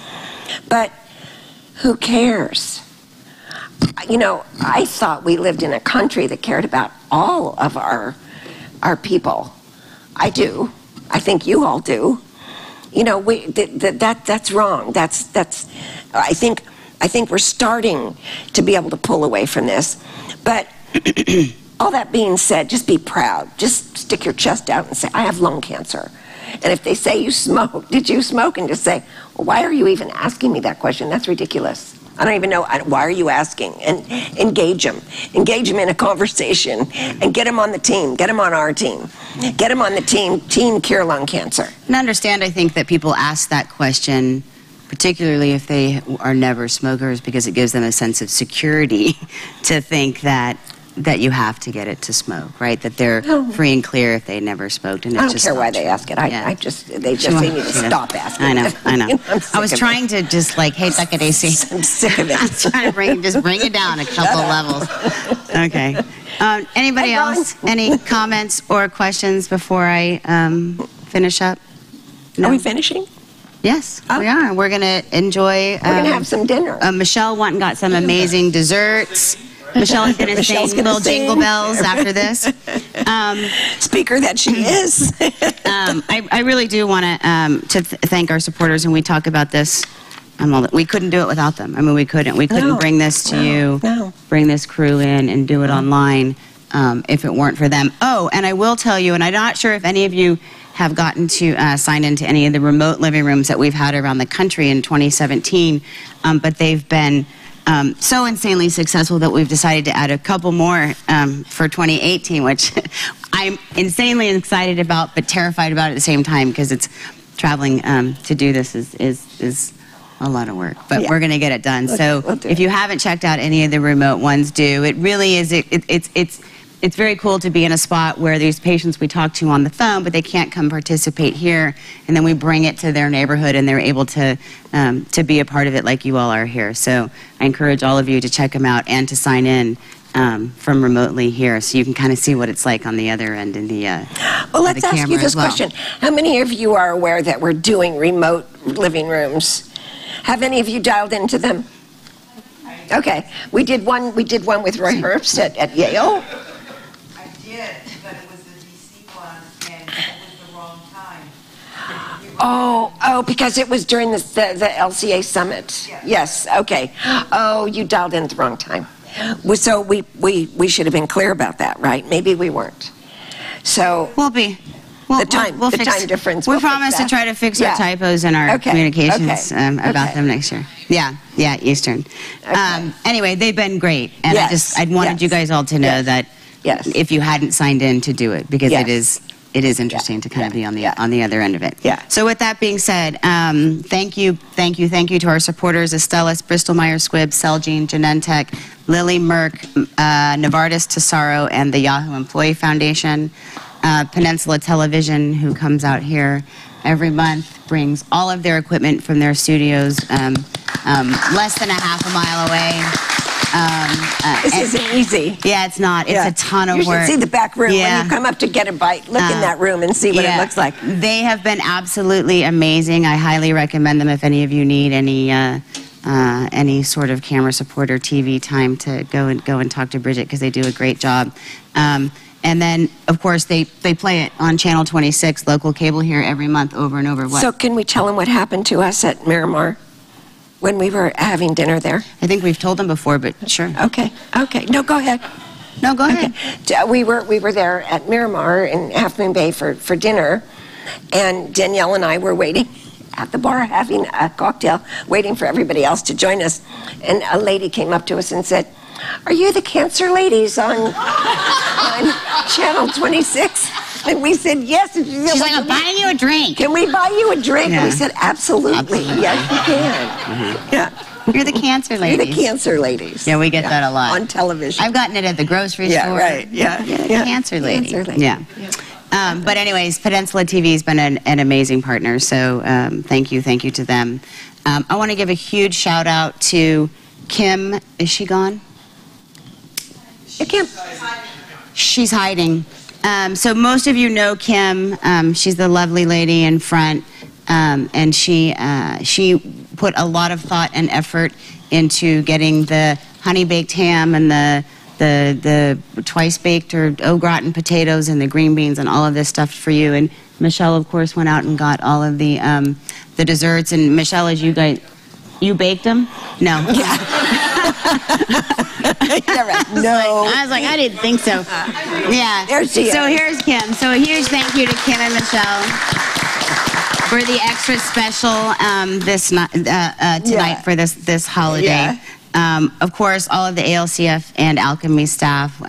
But who cares? You know, I thought we lived in a country that cared about all of our people. I do. I think you all do. You know, that's wrong. I think we're starting to be able to pull away from this. But all that being said, just be proud. Just stick your chest out and say, I have lung cancer. And if they say you smoke, did you smoke? And just say, well, why are you even asking me that question? That's ridiculous. I don't even know, why are you asking? And engage them. Engage them in a conversation and get them on the team. Get them on our team. Get them on the team Cure Lung Cancer. And understand, I think, that people ask that question particularly if they are never smokers, because it gives them a sense of security to think that you have to get it to smoke, right? That they're free and clear if they never smoked. And I don't care why they ask it. They just need to stop asking. I know. You know, I was trying to just like, hey, suck it, AC. I'm sick of it. I was trying to bring it down a couple levels. Okay. Anybody else? Any comments or questions before I finish up? No? Are we finishing? Yes, we are. We're going to enjoy. We're going to have some dinner. Michelle went and got some amazing desserts. Michelle's going to sing little jingle bells after this. Speaker that she is. I really do want to thank our supporters, and we talk about this. We couldn't do it without them. I mean, we couldn't. We couldn't bring this to you, bring this crew in, and do it online if it weren't for them. Oh, and I will tell you, and I'm not sure if any of you have gotten to sign into any of the remote living rooms that we've had around the country in 2017, but they've been so insanely successful that we've decided to add a couple more for 2018, which I'm insanely excited about, but terrified about at the same time, because it's traveling to do this is a lot of work, but we're going to get it done. So if you haven't checked out any of the remote ones, do. It really is. it's very cool to be in a spot where these patients we talk to on the phone, but they can't come participate here, and then we bring it to their neighborhood, and they're able to be a part of it like you all are here. So I encourage all of you to check them out and to sign in from remotely here, so you can kind of see what it's like on the other end in the well, let's ask you this well. question. How many of you are aware that we're doing remote living rooms? Have any of you dialed into them? Okay, we did one with Roy Herbst at Yale. I did, but it was the DC one, and it was the wrong time. Oh, because it was during the LCA summit. Yes. Okay. Oh, you dialed in at the wrong time. So we should have been clear about that, right? Maybe we weren't. So we'll be. The time difference. We promise to try to fix our typos in our communications about them next year. Yeah, Eastern. Anyway, they've been great, and I wanted you guys all to know that if you hadn't signed in, to do it, because it is interesting to kind of be on the other end of it. Yeah. So with that being said, thank you to our supporters: Astellas, Bristol Myers Squibb, Celgene, Genentech, Lilly, Merck, Novartis, Tesaro, and the Yahoo Employee Foundation. Peninsula Television, who comes out here every month, brings all of their equipment from their studios less than a half a mile away. This isn't easy. Yeah, it's not. It's a ton of work. You should see the back room when you come up to get a bite. Look in that room and see what it looks like. They have been absolutely amazing. I highly recommend them if any of you need any sort of camera support or TV time to go and talk to Bridget, because they do a great job. And then, of course, they play it on Channel 26, local cable here, every month, over and over. So can we tell them what happened to us at Miramar when we were having dinner there? I think we've told them before, but sure. Okay. No, go ahead. No, go ahead. We were there at Miramar in Half Moon Bay for dinner, and Danielle and I were waiting at the bar having a cocktail, waiting for everybody else to join us. And a lady came up to us and said, "Are you the cancer ladies on Channel 26? And we said, yes. She's like, I'm buying you a drink. Can we buy you a drink? And we said, absolutely. Yes, we can. Yeah. You're the cancer ladies. You're the cancer ladies. Yeah, we get that a lot. On television. I've gotten it at the grocery store. Right. Yeah. You're the cancer lady. Yeah. But anyways, Peninsula TV has been an amazing partner, so thank you to them. I want to give a huge shout out to Kim. Is she gone? Kim. She's hiding. So most of you know Kim. She's the lovely lady in front, and she put a lot of thought and effort into getting the honey baked ham and the twice baked or au gratin potatoes and the green beans and all of this stuff for you. And Michelle, of course, went out and got all of the desserts. And Michelle, as you baked them? No. Yeah. No. I was like, I didn't think so. Yeah. There she is. So here's Kim. So a huge thank you to Kim and Michelle for the extra special tonight for this holiday. Yeah. Of course, all of the ALCF and Alchemy staff.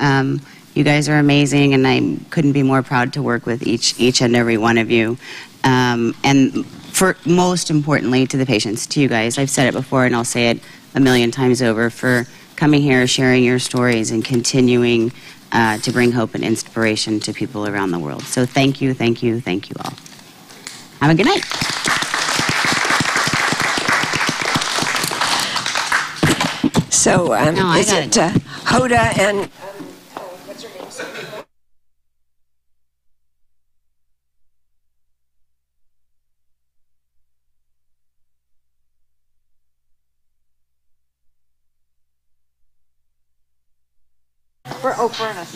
You guys are amazing, and I couldn't be more proud to work with each and every one of you. And for most importantly, to the patients, to you guys. I've said it before, and I'll say it a million times over, for coming here, sharing your stories, and continuing to bring hope and inspiration to people around the world. So thank you all. Have a good night. So is it Hoda and... what's her name? For Furnace.